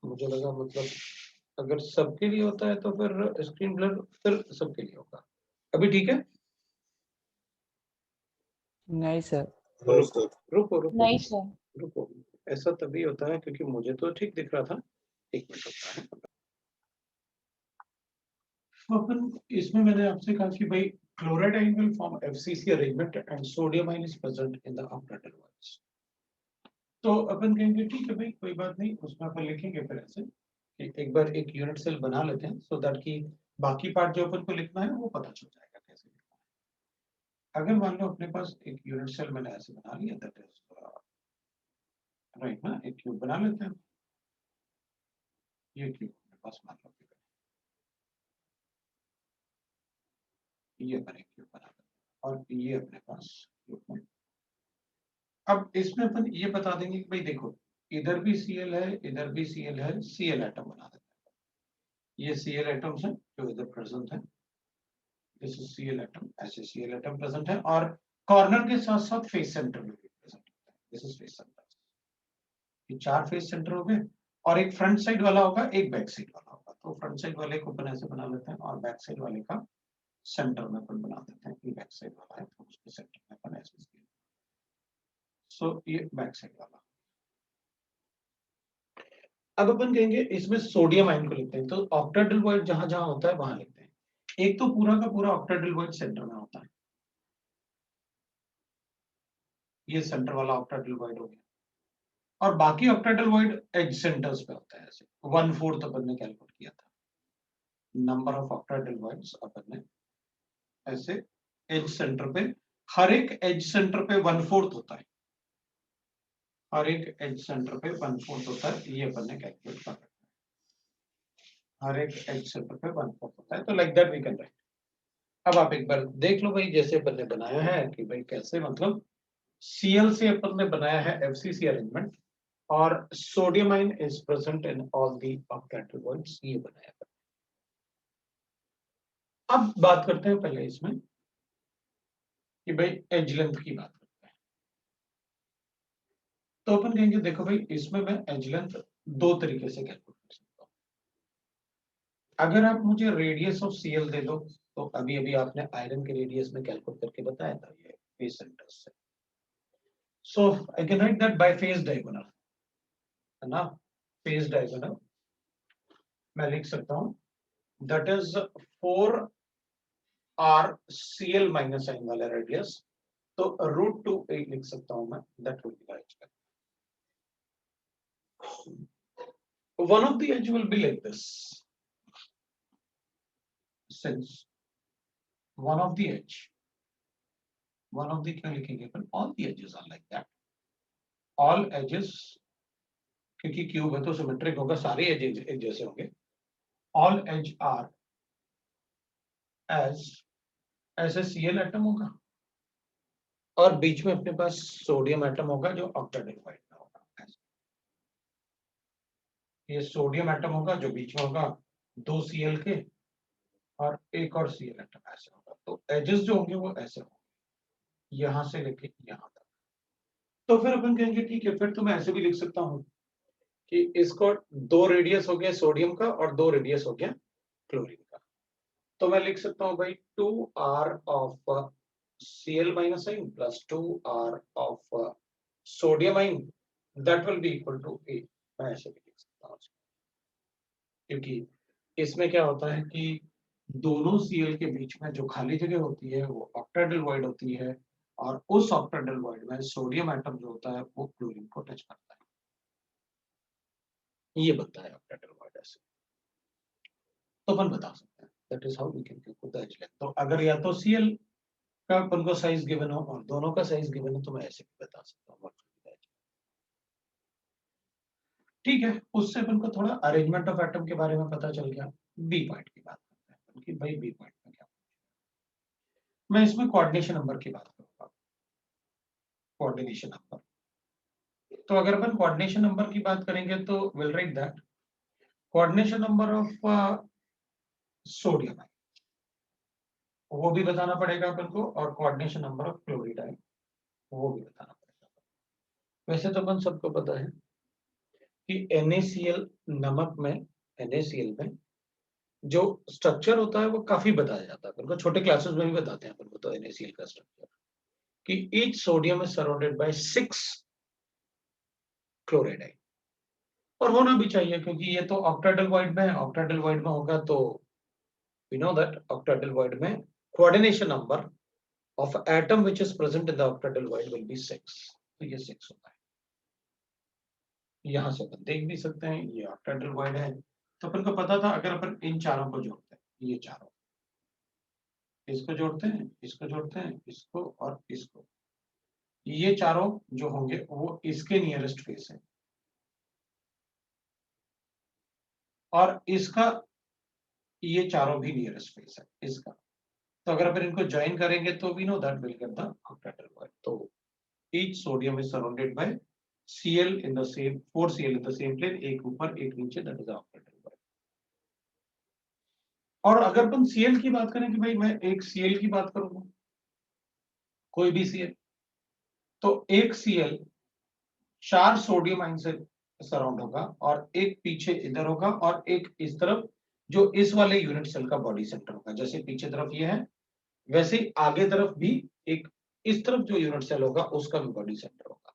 मुझे लगा मतलब अगर सबके लिए होता है तो फिर स्क्रीन ब्लर फिर सबके लिए होगा. अभी ठीक है. नहीं सर. No sir. रुको रुको नहीं, sir. रुको. ऐसा तभी होता है क्योंकि मुझे तो ठीक दिख रहा था. एक मिनट होता है. तो अपन इसमें मैंने आपसे कहा कि भाई chloride ion will form FCC arrangement and sodium ion is present in the octahedral bonds. तो अपन कहेंगे ठीक है भाई कोई बात नहीं, उसमें अपन लिखेंगे फिर ऐसे कि एक बार एक यूनिट सेल बना लेते हैं सो दैट कि बाकी पार्ट जो अपन को लिखना है वो पता चल जाएगा कैसे लिखना है. अगर मान लो अपने पास एक यूनिट सेल मैंने ऐसे बना लिया दैट इज राइट ना. एक क्यूब बना लेते हैं. ये क्यूब अपने पास मान लो ये अपन एक क्यूब बना लेते हैं और ये अपने पास क्यूब में. अब इसमें अपन ये बता देंगे कि भाई देखो इधर भी Cl है इधर भी Cl है, Cl एटम बना देते हैं. ये Cl एटम्स हैं जो इधर प्रेजेंट है. This is Cl atom. ऐसे Cl एटम प्रेजेंट है और कॉर्नर के साथ साथ फेस सेंटर में भी प्रेजेंट होता है. This is face centre. ये 4 फेस सेंटर हो गए और एक फ्रंट साइड वाला होगा एक बैक साइड वाला होगा. तो फ्रंट साइड वाले को अपन ऐसे बना लेते हैं और बैक साइड वाले का सेंटर में अपन बना देते हैं. ये बैक साइड वाला है तो उसके सेंटर में अपन ऐसे. सो ये बैक साइड वाला. अब अपन कहेंगे इसमें सोडियम आयन को लिखते हैं तो ऑक्टाहेड्रल वॉइड जहां जहां होता है वहां लिखते हैं. एक तो पूरा का पूरा ऑक्टाहेड्रल वॉइड सेंटर में होता है. ये सेंटर वाला ऑक्टाहेड्रल वॉइड हो गया और बाकी ऑक्टाहेड्रल वॉइड एज सेंटर्स पे होता है. ऐसे 1/4 अपन ने कैलकुलेट किया था नंबर ऑफ ऑक्टाहेड्रल वॉइड्स. अपन ने ऐसे एज सेंटर पे हर एक एज सेंटर पे 1/4 होता है. हर एक एज सेंटर पे 1/4 होता है. ये अपन ने कैलकुलेट कर रखा है. हर एक एज सेंटर पे 1/4 होता है. तो like that we can write. अब आप एक बार देख लो भाई जैसे अपन ने बनाया है कि भाई कैसे मतलब Cl से अपन ने बनाया है FCC अरेंजमेंट और sodium ion is present in all the octahedral bonds. ये बनाया है. अब बात करते हैं पहले इसमें कि भाई एज लेंथ की बात करते हैं. तो अपन कहेंगे देखो भाई इसमें मैं एज लेंथ 2 तरीके से कैलकुलेट कर सकता हूँ. अगर आप मुझे रेडियस ऑफ Cl दे दो तो अभी अभी आपने आयरन के रेडियस में कैलकुलेट करके बताया था ये फेस सेंटर्स से. So I can write that by face diagonal है ना. फेज डायगोनल मैं लिख सकता हूँ that is 4r Cl minus sign वाला रेडियस. तो √2 लिख सकता हूँ मैं. That will be right. One of the edge will be like this. Since one of the क्या लिखेंगे अपन. All the edges are like that. All edges क्योंकि cube है तो सिमेट्रिक होगा. सारे एजेस एक जैसे होंगे. All edge are as ऐसे Cl एटम होगा और बीच में अपने पास सोडियम एटम होगा जो ऑक्टाहेड्रल वॉइड में होगा. ये सोडियम एटम होगा जो बीच में होगा 2 Cl के और एक और Cl एटम ऐसे होगा, तो एजेस जो होंगे वो ऐसे होंगे, यहां से लेके यहां तक। तो फिर अपन कहेंगे ठीक है, फिर तो मैं ऐसे भी लिख सकता हूँ कि इसको 2 रेडियस हो गया सोडियम का और 2 रेडियस हो गया क्लोरीन का। तो मैं लिख सकता हूँ भाई 2r of Cl minus ion plus 2r of sodium ion that will be equal to 8। मैं ऐसे भी लिख सकता हूँ, क्योंकि इसमें क्या होता है कि दोनों Cl के बीच में जो खाली जगह होती है वो ऑक्टेडल वॉइड होती है, और उस ऑक्टेडल वॉइड में सोडियम एटम जो होता है वो क्लोरीन को टच करता है, ये बनता है ऑक्टेडल वॉइड ऐसे। तो अपन बता सकते हैं, that is how we can calculate the edge length. तो अगर या तो Cl का अपन को साइज गिवन हो और दोनों का साइज गिवन हो तो मैं ऐसे भी बता सकता हूँ। ठीक है, उससे अपन को थोड़ा अरेंजमेंट ऑफ एटम के बारे में पता चल गया। बी पॉइंट की बात करते हैं कि भाई बी पॉइंट में क्या, मैं इसमें कोऑर्डिनेशन नंबर की बात करूंगा। कोऑर्डिनेशन नंबर, तो अगर अपन कोऑर्डिनेशन नंबर की बात करेंगे तो will write that coordination number of sodium है वो भी बताना पड़ेगा अपन को, और कोऑर्डिनेशन नंबर ऑफ क्लोरीड है वो भी बताना पड़ेगा। वैसे तो अपन सबको पता है कि NaCl नमक में, NaCl में जो स्ट्रक्चर होता है वो काफी बताया जाता है अपन को, छोटे क्लासेस में भी बताते हैं अपन को। तो NaCl का स्ट्रक्चर कि each sodium is surrounded by 6 chloride ion, और होना भी चाहिए क्योंकि ये तो ऑक्टेडल वॉइड में है। ऑक्टेडल वॉइड में होगा तो we know that octahedral void में coordination number of atom which is present in the octahedral void will be 6। तो ये 6 होता है, यहां से अपन देख भी सकते हैं ये ऑक्टेडल वॉइड है। तो अपन को पता था अगर अपन इन चारों को जोड़ते हैं, ये चारों, इसको जोड़ते हैं, इसको जोड़ते हैं, इसको और इसको, ये चारों जो होंगे वो इसके नियरेस्ट फेस है, और इसका ये चारों भी नियरेस्ट फेस है इसका। तो अगर अपन इनको ज्वाइन करेंगे तो we know that will get the octahedral void. तो each sodium is surrounded by Cl in the same 4 Cl in the same plane, एक ऊपर एक नीचे, that is the octahedral word। और अगर अपन Cl की बात करें कि भाई मैं एक Cl की बात करूंगा, कोई भी Cl, तो एक Cl 4 सोडियम आयन से सराउंड होगा, और एक पीछे इधर होगा और एक इस तरफ जो इस वाले यूनिट सेल का बॉडी सेंटर होगा। जैसे पीछे तरफ ये है वैसे ही आगे तरफ भी एक इस तरफ जो यूनिट सेल होगा उसका भी बॉडी सेंटर होगा।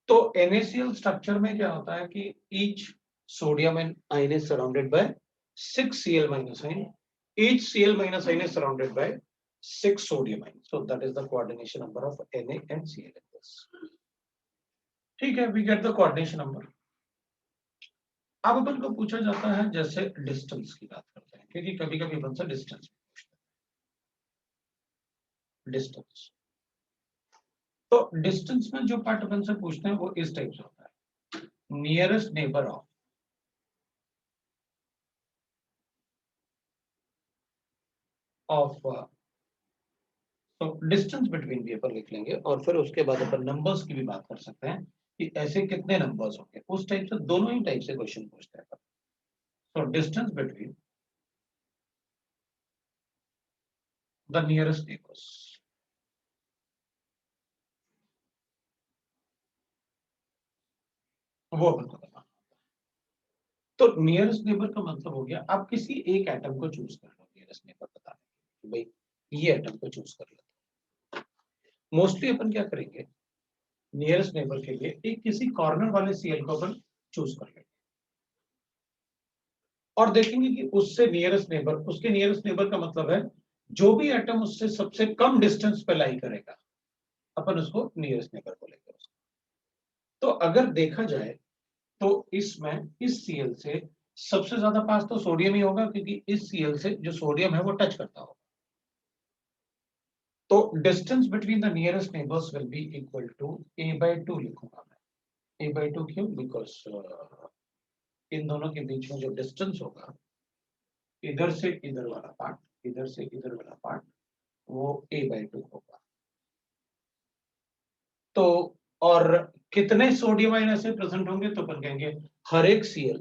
तो NaCl स्ट्रक्चर में क्या होता है कि each sodium ion is surrounded by 6 Cl minus ion. Each Cl minus ion is surrounded by 6 sodium ion. So that is the coordination number of Na and Cl in this. ठीक है, we get the coordination number. अब अपन को पूछा जाता है जैसे distance की बात करते हैं, क्योंकि कभी कभी अपन से डिस्टेंस डिस्टेंस तो डिस्टेंस में जो पार्ट अपन से पूछते हैं वो इस टाइप से होता है, नियरेस्ट नेबर ऑफ तो डिस्टेंस बिटवीन भी अपन लिख लेंगे, और फिर उसके बाद अपन नंबर्स की भी बात कर सकते हैं कि ऐसे कितने नंबर्स होंगे। उस टाइप से दोनों ही टाइप से क्वेश्चन पूछते हैं। तो distance between the nearest neighbours, वो अपन को बताना। तो नियरेस्ट नेबर का मतलब हो गया आप किसी एक एटम को चूज कर लो नियरेस्ट नेबर बताने, भाई ये एटम को चूज कर लेते हैं। मोस्टली अपन क्या करेंगे, नियरेस्ट नेबर के लिए एक किसी कॉर्नर वाले Cl को अपन चूज कर लेंगे और देखेंगे कि उससे नियरेस्ट नेबर, उसके नियरेस्ट नेबर का मतलब है जो भी एटम उससे सबसे कम डिस्टेंस पे लाई करेगा अपन उसको नियरेस्ट नेबर बोलेंगे। तो अगर देखा जाए तो इसमें इस Cl से सबसे ज्यादा पास तो सोडियम ही होगा, क्योंकि इस Cl से जो सोडियम है वो टच करता होगा। तो distance between the nearest neighbours will be equal to a/2 लिखूंगा मैं। a/2 क्यों? बिकॉज इन दोनों के बीच में जो डिस्टेंस होगा इधर से इधर वाला पार्ट, इधर से इधर वाला पार्ट, वो a/2 होगा। तो और कितने सोडियम आयन ऐसे प्रेजेंट होंगे, तो अपन कहेंगे हर एक Cl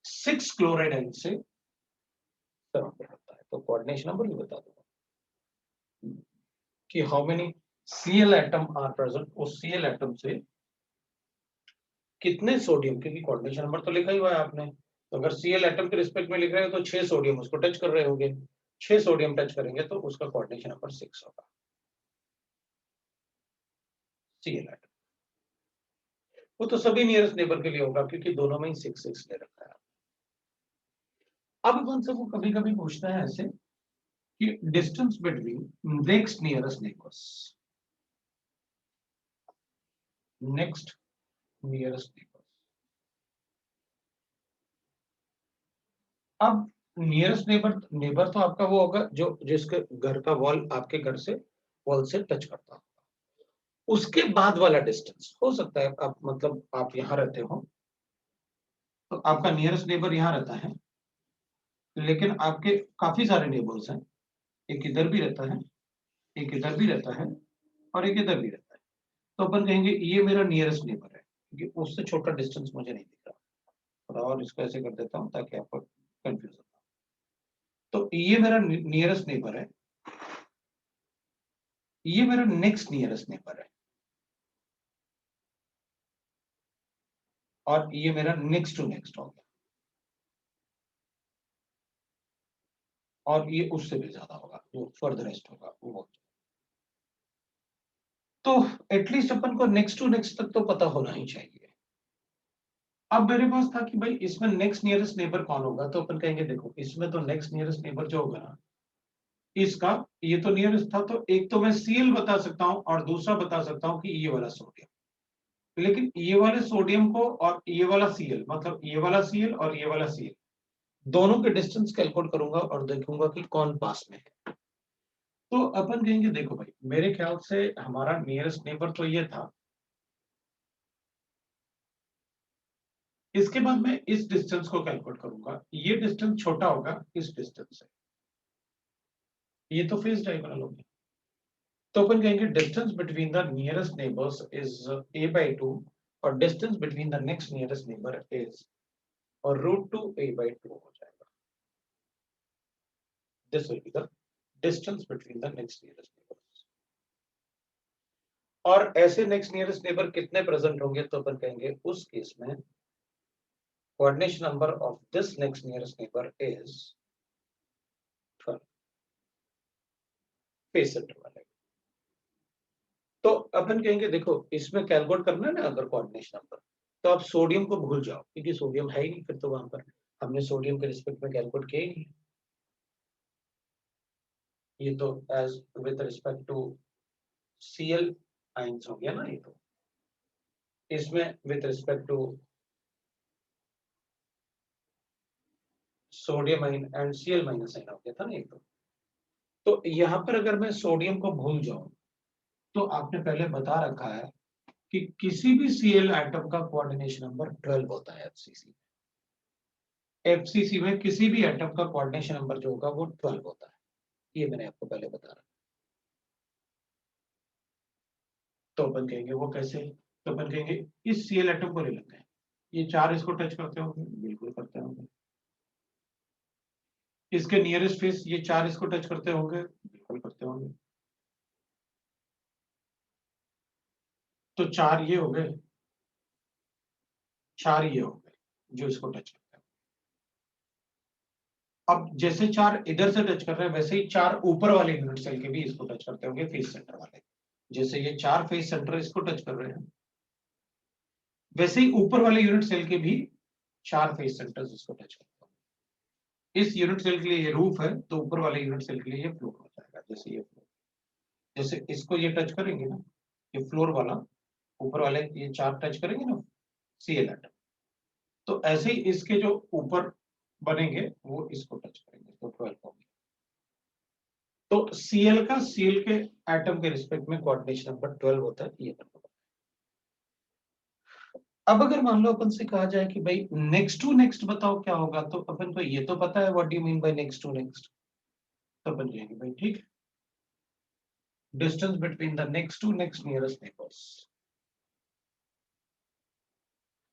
6 क्लोराइड आयन से सराउंडेड होता है। तो कोऑर्डिनेशन नंबर भी बता दूंगा कि how many Cl atom are present, उस Cl एटम से कितने सोडियम, क्योंकि कोऑर्डिनेशन नंबर तो लिखा ही हुआ है आपने, तो अगर Cl एटम के रिस्पेक्ट में लिख रहे हैं तो 6 सोडियम उसको टच कर रहे होंगे, 6 सोडियम टच करेंगे तो उसका कोऑर्डिनेशन नंबर 6 होगा Cl एटम। वो तो सभी नियरेस्ट नेबर के लिए होगा क्योंकि दोनों में ही 6 ले रखा है। अब अपन से वो कभी कभी पूछता है ऐसे कि distance between next nearest neighbours, next nearest neighbours. अब नियरेस्ट नेबर तो आपका वो होगा जो जिसके घर का वॉल आपके घर से वॉल से टच करता हो। उसके बाद वाला डिस्टेंस हो सकता है आप मतलब आप यहाँ रहते हो तो आपका नियरेस्ट नेबर यहाँ रहता है, लेकिन आपके काफी सारे नेबर्स हैं, एक इधर भी रहता है, एक इधर भी रहता है और एक इधर भी रहता है। तो अपन कहेंगे ये मेरा नियरेस्ट नेबर है क्योंकि उससे छोटा डिस्टेंस मुझे नहीं दिख रहा। थोड़ा और इसको ऐसे कर देता हूँ ताकि आपको कंफ्यूज हो। तो ये मेरा नियरेस्ट नेबर है, ये मेरा नेक्स्ट नियरेस्ट नेबर है और ये मेरा नेक्स्ट टू नेक्स्ट हो गया और ये उससे भी ज्यादा होगा जो फर्दरेस्ट होगा वो। तो एटलीस्ट अपन को नेक्स्ट टू नेक्स्ट तक तो पता होना ही चाहिए। अब मेरे पास था कि भाई इसमें नेक्स्ट नियरेस्ट नेबर कौन होगा, तो अपन कहेंगे देखो इसमें तो नेक्स्ट नियरेस्ट नेबर जो होगा ना इसका, ये तो नियरेस्ट था तो एक तो मैं Cl बता सकता हूं और दूसरा बता सकता हूं कि ये वाला सोडियम। लेकिन ये वाले सोडियम को और ये वाला Cl मतलब ये वाला Cl और ये वाला Cl दोनों के डिस्टेंस कैलकुलेट करूंगा और देखूंगा कि कौन पास में है। तो अपन कहेंगे देखो भाई मेरे ख्याल से हमारा नियरेस्ट नेबर तो ये था, इसके बाद मैं इस डिस्टेंस को कैलकुलेट करूंगा, ये डिस्टेंस छोटा होगा इस डिस्टेंस से, ये तो फेस डायगोनल होगी। तो अपन कहेंगे distance between the nearest neighbours is a/2 और distance between the next nearest neighbour is और √2 a/2 हो जाएगा। This will be the distance between the next nearest neighbours. और ऐसे नेक्स्ट नियरेस्ट नेबर कितने प्रेजेंट होंगे, तो अपन कहेंगे उस केस में coordination number of this next nearest neighbor is 12 face centre वाले। तो अपन कहेंगे देखो इसमें कैलकुलेट करना है ना अगर कोऑर्डिनेशन नंबर, तो आप सोडियम को भूल जाओ क्योंकि सोडियम है ही नहीं, फिर तो वहां पर हमने सोडियम के रिस्पेक्ट में कैलकुलेट किया ही नहीं। ये तो as with respect to Cl ions हो गया ना, ये तो इसमें with respect to sodium ion and Cl minus ion हो गया था ना ये तो यहाँ पर अगर मैं सोडियम को भूल जाऊं तो आपने पहले बता रखा है कि किसी भी Cl एटम का कोऑर्डिनेशन नंबर 12 होता है FCC में। FCC में किसी भी एटम का कोऑर्डिनेशन नंबर जो होगा वो 12 होता है, ये मैंने आपको पहले बता रखा। तो अपन कहेंगे वो कैसे, तो अपन कहेंगे इस Cl एटम को ले लेते हैं, ये 4 इसको टच करते होंगे, बिल्कुल करते होंगे। इसके नियरेस्ट फेस ये 4 इसको टच करते होंगे, बिल्कुल करते होंगे। तो 4 ये हो गए, 4 ये हो गए जो इसको टच करते हैं। अब जैसे 4 इधर से टच कर रहे हैं वैसे ही 4 ऊपर वाले यूनिट सेल के भी इसको टच करते होंगे फेस सेंटर वाले। जैसे ये 4 फेस सेंटर इसको टच कर रहे हैं वैसे ही ऊपर वाले यूनिट सेल के भी 4 फेस सेंटर्स इसको टच करते हैं। इस यूनिट सेल के लिए ये रूफ है तो ऊपर वाले यूनिट सेल के लिए ये फ्लोर हो जाएगा। जैसे ये फ्लोर, जैसे इसको ये टच करेंगे ना, ये फ्लोर वाला ऊपर वाले ये 4 टच करेंगे ना Cl एटम, तो ऐसे ही इसके जो ऊपर बनेंगे वो इसको टच करेंगे तो 12 हो गया। तो Cl का Cl के एटम के रिस्पेक्ट में कोऑर्डिनेशन नंबर 12 होता है, ये नंबर। अब अगर मान लो अपन से कहा जाए कि भाई नेक्स्ट टू नेक्स्ट बताओ क्या होगा, तो अपन को ये तो पता है what do you mean by next to next. तो अपन कहेंगे भाई ठीक है, distance between the next to next nearest neighbours,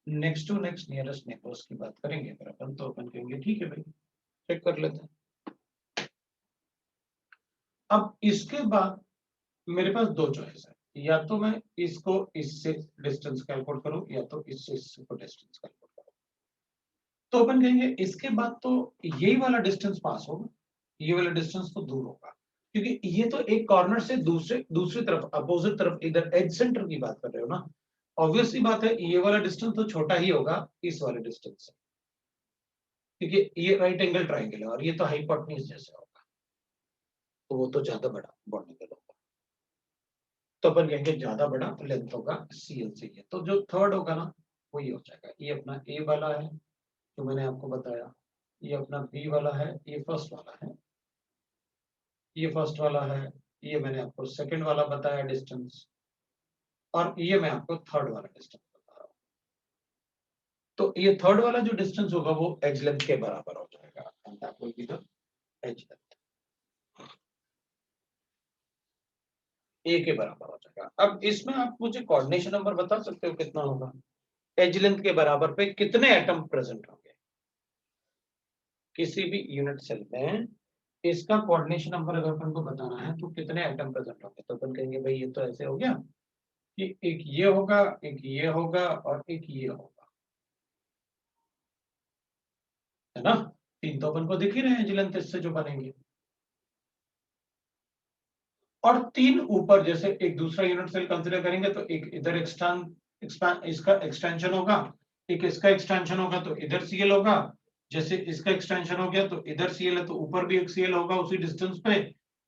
next to next nearest neighbours की बात करेंगे अगर अपन, तो अपन कहेंगे ठीक है भाई चेक कर लेते हैं। अब इसके बाद मेरे पास दो चॉइस है, या तो मैं इसको इससे डिस्टेंस कैलकुलेट करूं या तो इससे इसको डिस्टेंस कैलकुलेट करूं। तो अपन कहेंगे इसके बाद तो यही वाला डिस्टेंस पास होगा, ये वाला डिस्टेंस तो दूर होगा, क्योंकि ये तो एक कॉर्नर से दूसरी तरफ अपोजिट तरफ इधर एज सेंटर की बात कर रहे हो ना। ऑब्वियसली बात है ये वाला डिस्टेंस तो छोटा ही होगा इस वाले डिस्टेंस से, क्योंकि ये राइट एंगल ट्राइंगल है और ये तो हाइपोटेन्यूज जैसे होगा, तो वो तो ज्यादा बड़ा बॉन्ड एंगल होगा। तो अपन कहेंगे ज्यादा बड़ा लेंथ होगा CL से ये, तो जो थर्ड होगा ना वो ये हो जाएगा। ये अपना ए वाला है जो मैंने आपको बताया, ये अपना बी वाला है, ये फर्स्ट वाला है, ये फर्स्ट वाला है, ये मैंने आपको सेकंड वाला बताया डिस्टेंस, और ये मैं आपको थर्ड वाला डिस्टेंस बता रहा हूँ। तो ये थर्ड वाला जो डिस्टेंस होगा वो एज लेंथ के बराबर हो जाएगा, and that will be the edge length, A के बराबर हो जाएगा। अब इसमें आप मुझे कोऑर्डिनेशन नंबर बता सकते हो कितना होगा? एज लेंथ के बराबर पे कितने एटम प्रेजेंट होंगे किसी भी यूनिट सेल में? इसका कोऑर्डिनेशन नंबर अगर अपन को बताना है तो कितने एटम प्रेजेंट होंगे? तो अपन कहेंगे भाई ये तो ऐसे हो गया कि एक ये होगा, एक ये होगा और एक ये होगा, है ना? तीन तो अपन को दिख ही रहे हैं एज लेंथ इससे जो बनेंगे, और तीन ऊपर जैसे एक दूसरा यूनिट सेल कंसीडर करेंगे तो एक इधर इसका एक्सटेंशन होगा, एक इसका एक्सटेंशन होगा तो इधर CL होगा, जैसे इसका एक्सटेंशन हो गया तो इधर CL है तो ऊपर भी एक CL होगा उसी डिस्टेंस पे,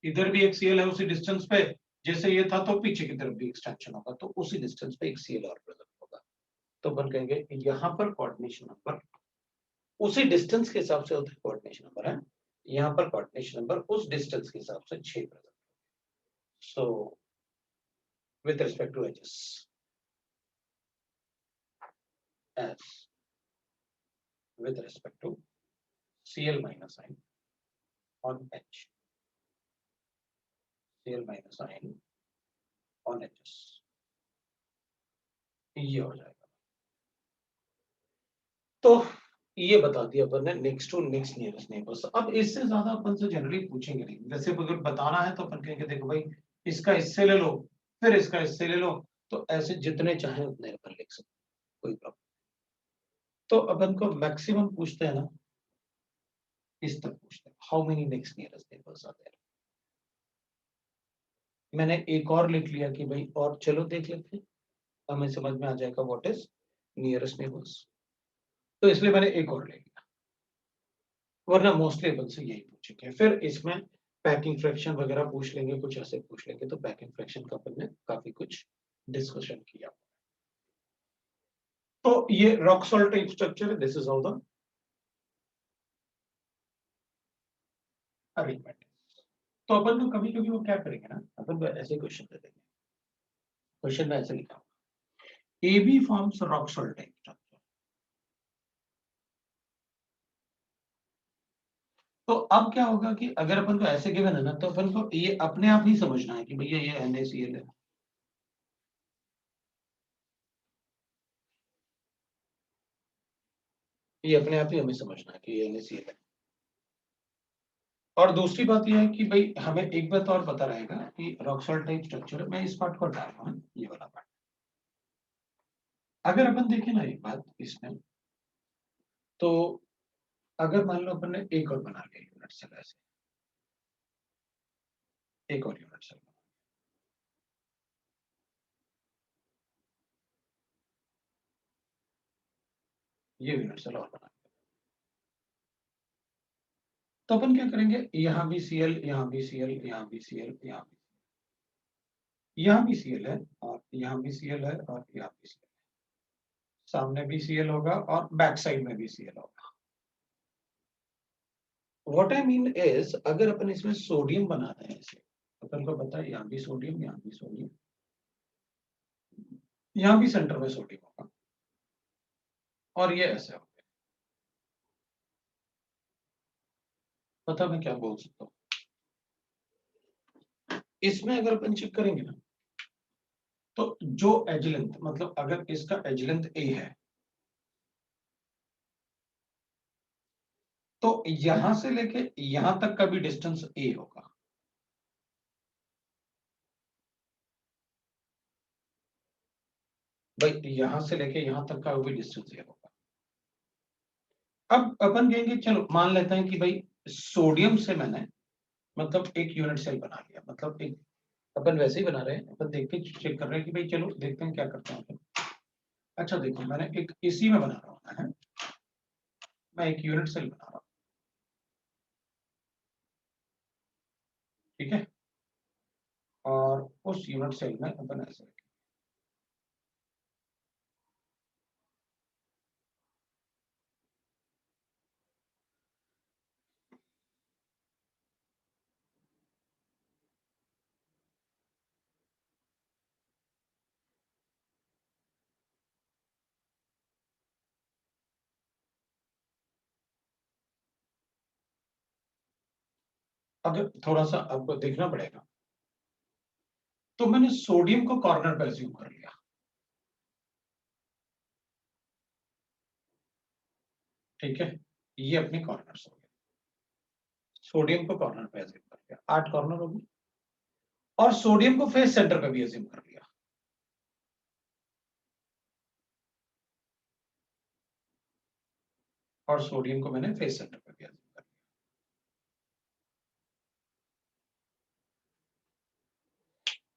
इधर भी एक CL है उसी डिस्टेंस पे, जैसे ये था तो पीछे की तरफ भी एक्सटेंशन होगा तो उसी डिस्टेंस पे एक CL और प्रेजेंट होगा। तो अपन कहेंगे यहाँ पर कोऑर्डिनेशन नंबर उसी डिस्टेंस के हिसाब से होता है, कोऑर्डिनेशन नंबर है यहाँ पर, कोऑर्डिनेशन नंबर उस डिस्टेंस के हिसाब से 6 present. So with respect to edges, as with respect to CL minus sign on H, CL minus sign on edges, ये हो जाएगा। तो ये बता दिया अपन ने next to next nearest neighbours. अब इससे ज्यादा अपन से जनरली पूछेंगे नहीं, वैसे अगर बताना है तो अपन कहेंगे देखो भाई इसका इससे ले लो, फिर इसका इससे ले लो, तो ऐसे जितने चाहे उतने अपन लिख सकते, कोई प्रॉब्लम। तो अपन को मैक्सिमम पूछते हैं ना, इस तक पूछते हैं, how many next nearest neighbours are there. मैंने एक और लिख लिया कि भाई और चलो देख लेते हैं, हमें समझ में आ जाएगा व्हाट इज नियरेस्ट नेबर्स, तो इसलिए मैंने एक और ले लिया, वरना मोस्टली अपन से यही पूछेंगे। फिर इसमें पैकिंग फ्रैक्शन वगैरह पूछ लेंगे, कुछ ऐसे पूछ लेंगे, तो पैकिंग फ्रैक्शन का अपन ने काफी कुछ डिस्कशन किया। तो ये रॉक सॉल्ट टाइप स्ट्रक्चर है, this is how the arrangement. तो अपन को कभी कभी वो क्या करेंगे ना, अपन को ऐसे क्वेश्चन दे देंगे, क्वेश्चन में ऐसे लिखा होगा AB forms rock salt type structure. तो अब क्या होगा कि अगर अपन को ऐसे गिवन है ना, तो अपन को ये अपने आप ही समझना है कि भैया ये NaCl है, ये अपने आप ही हमें समझना है कि ये NaCl है। और दूसरी बात यह है कि भाई हमें एक बात और पता रहेगा कि रॉक सॉल्ट टाइप स्ट्रक्चर, मैं इस पार्ट को हटा रहा हूं, ये वाला पार्ट। अगर अपन देखें ना एक बात इसमें, तो अगर मान लो अपन ने एक और बना लिया यूनिट सेल, ऐसे एक और यूनिट सेल, ये यूनिट सेल और बना, तो अपन क्या करेंगे, यहाँ भी Cl, यहाँ भी Cl, यहाँ भी Cl, यहाँ भी Cl है, और यहाँ भी Cl है, और यहाँ भी Cl, सामने भी Cl होगा और बैक साइड में भी Cl होगा। व्हाट आई मीन इज, अगर अपन इसमें सोडियम बना रहे हैं ऐसे, अपन को पता है यहाँ भी सोडियम, यहाँ भी सोडियम, यहाँ भी सेंटर में सोडियम होगा, और ये ऐसे होगा। पता मैं क्या बोल सकता हूँ इसमें, अगर अपन चेक करेंगे ना, तो जो एज लेंथ, मतलब अगर इसका एज लेंथ A है, तो यहां से लेके यहां तक का भी डिस्टेंस A होगा, भाई यहां से लेके यहां तक का भी डिस्टेंस ये होगा। अब अपन कहेंगे चलो मान लेते हैं कि भाई सोडियम से मैंने मतलब एक यूनिट सेल बना लिया, मतलब एक अपन वैसे ही बना रहे हैं, अपन देख के चेक कर रहे हैं कि भाई चलो देखते हैं क्या करते हैं अपन। अच्छा देखो मैंने एक इसी में बना रहा हूँ, है मैं एक यूनिट सेल बना रहा हूँ, ठीक है, और उस यूनिट सेल में अपन ऐसे अगर थोड़ा सा आपको देखना पड़ेगा, तो मैंने सोडियम को कॉर्नर पर अज्यूम कर लिया, ठीक है, ये अपने कॉर्नर्स हो गए, सोडियम को कॉर्नर पे अज्यूम कर लिया, 8 कॉर्नर होगी, और सोडियम को फेस सेंटर पे भी अज्यूम कर लिया, और सोडियम को मैंने फेस सेंटर पे भी अज्यूम कर लिया।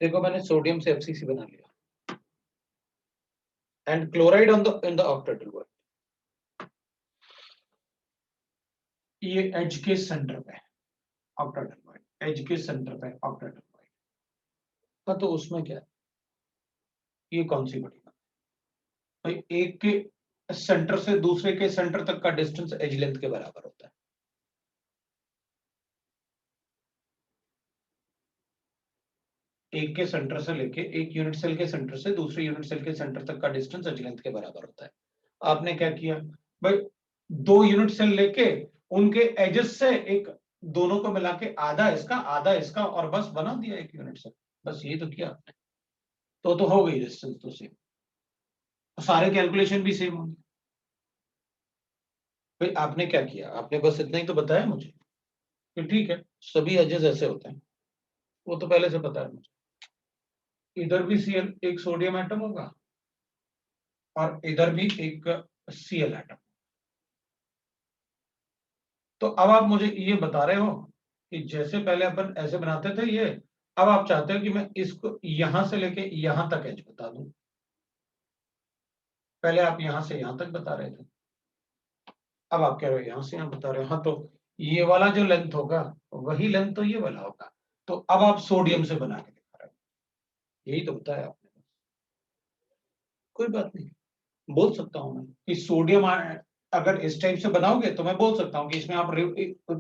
देखो मैंने सोडियम से एफसीसी बना लिया, and chloride on the in the octahedral one, ये एज के सेंटर पे ऑक्टेटल वन, एज के सेंटर पे ऑक्टेटल वन, तो उसमें क्या है, ये कौन सी बड़ी बात है भाई, एक के सेंटर से दूसरे के सेंटर तक का डिस्टेंस एज लेंथ के बराबर होता है। एक के सेंटर से लेके एक यूनिट सेल के सेंटर से दूसरे यूनिट सेल के सेंटर तक का डिस्टेंस एज लेंथ के बराबर होता है। आपने क्या किया भाई, 2 यूनिट सेल लेके उनके एजेस से एक, दोनों को मिला के आधा इसका और बस बना दिया एक यूनिट सेल, बस यही तो किया आपने, तो हो गई डिस्टेंस तो सेम, सारे कैलकुलेशन भी सेम होंगे। भाई आपने क्या किया, आपने बस इतना ही तो बताया मुझे कि ठीक है सभी एजेस ऐसे होते हैं, वो तो पहले से पता है मुझे, इधर भी सीएल एक सोडियम एटम होगा और इधर भी एक सीएल एटम। तो अब आप मुझे ये बता रहे हो कि जैसे पहले अपन ऐसे बनाते थे ये, अब आप चाहते हो कि मैं इसको यहां से लेके यहां तक एज बता दूं, पहले आप यहां से यहां तक बता रहे थे, अब आप कह रहे हो यहां से यहां बता रहे हो, हाँ तो ये वाला जो लेंथ होगा वही लेंथ तो ये वाला होगा, तो अब आप सोडियम से बना के दिखा रहे हो, यही तो बताया आपने। कोई बात नहीं, बोल सकता हूं मैं कि सोडियम अगर इस टाइप से बनाओगे तो मैं बोल सकता हूं कि इसमें आप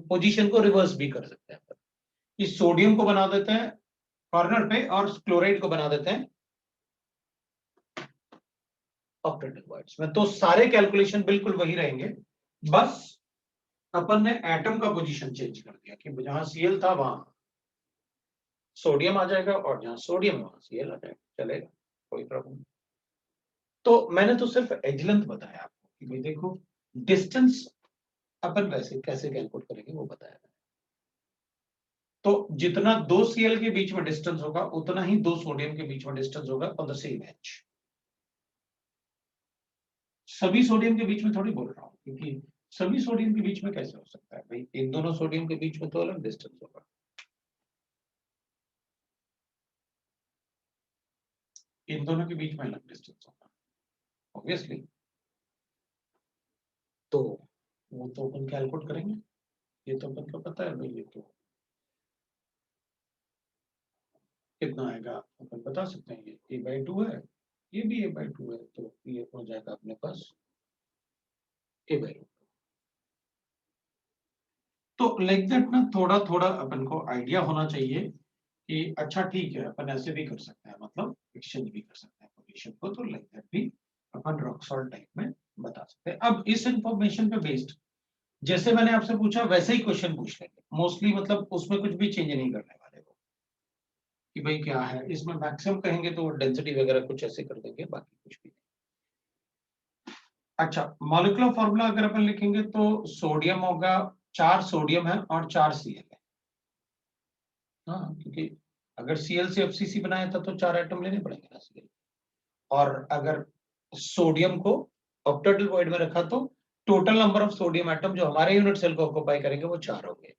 पोजीशन को रिवर्स भी कर सकते हैं, कि सोडियम को बना देते हैं कॉर्नर पे और क्लोराइड को बना देते हैं ऑक्टेटल वाइड्स में, तो सारे कैलकुलेशन बिल्कुल वही रहेंगे, बस अपन ने एटम का पोजीशन चेंज कर दिया कि जहां सीएल था वहां सोडियम आ जाएगा और जहां सोडियम है वहां सीएल आ जाएगा, चलेगा, कोई प्रॉब्लम नहीं। तो मैंने तो सिर्फ एज लेंथ बताया आपको कि भाई देखो डिस्टेंस अपन वैसे कैसे कैलकुलेट करेंगे वो बताया, तो जितना 2 सीएल के बीच में डिस्टेंस होगा उतना ही 2 सोडियम के बीच में डिस्टेंस होगा ऑन द सेम एज। सभी सोडियम के बीच में थोड़ी बोल रहा हूँ, क्योंकि सभी सोडियम के बीच में कैसे हो सकता है भाई, इन दोनों सोडियम के बीच में तो अलग डिस्टेंस होगा, इन दोनों के बीच में अलग डिस्टेंस होगा ऑब्वियसली, तो वो तो अपन कैलकुलेट करेंगे, ये तो अपन को पता है भाई, ये तो कितना आएगा अपन बता सकते हैं, ये a/2 है, ये भी a/2 है, तो ये हो जाएगा अपने पास a/2। तो लाइक दैट ना थोड़ा थोड़ा अपन को आइडिया होना चाहिए कि अच्छा ठीक है अपन ऐसे भी कर सकते हैं, मतलब एक्सचेंज भी कर सकते हैं पोजीशन को, तो लाइक दैट भी अपन रॉक सॉल्ट टाइप में बता सकते हैं। अब इस इंफॉर्मेशन पे बेस्ड जैसे मैंने आपसे पूछा वैसे ही क्वेश्चन पूछ लेंगे मोस्टली, मतलब उसमें कुछ भी चेंज नहीं करने वाले वो कि भाई क्या है इसमें, मैक्सिमम कहेंगे तो डेंसिटी वगैरह कुछ ऐसे कर देंगे, बाकी कुछ भी नहीं। अच्छा मॉलिक्यूलर फॉर्मूला अगर अपन लिखेंगे तो सोडियम होगा, 4 सोडियम है और 4 सीएल है, हाँ क्योंकि अगर सीएल से एफसीसी बनाया था तो 4 एटम लेने पड़ेंगे ना सीएल, और अगर सोडियम को ऑक्टेटल वॉइड में रखा तो total number of sodium atom जो हमारे यूनिट सेल को ऑक्यूपाई करेंगे वो 4 होंगे।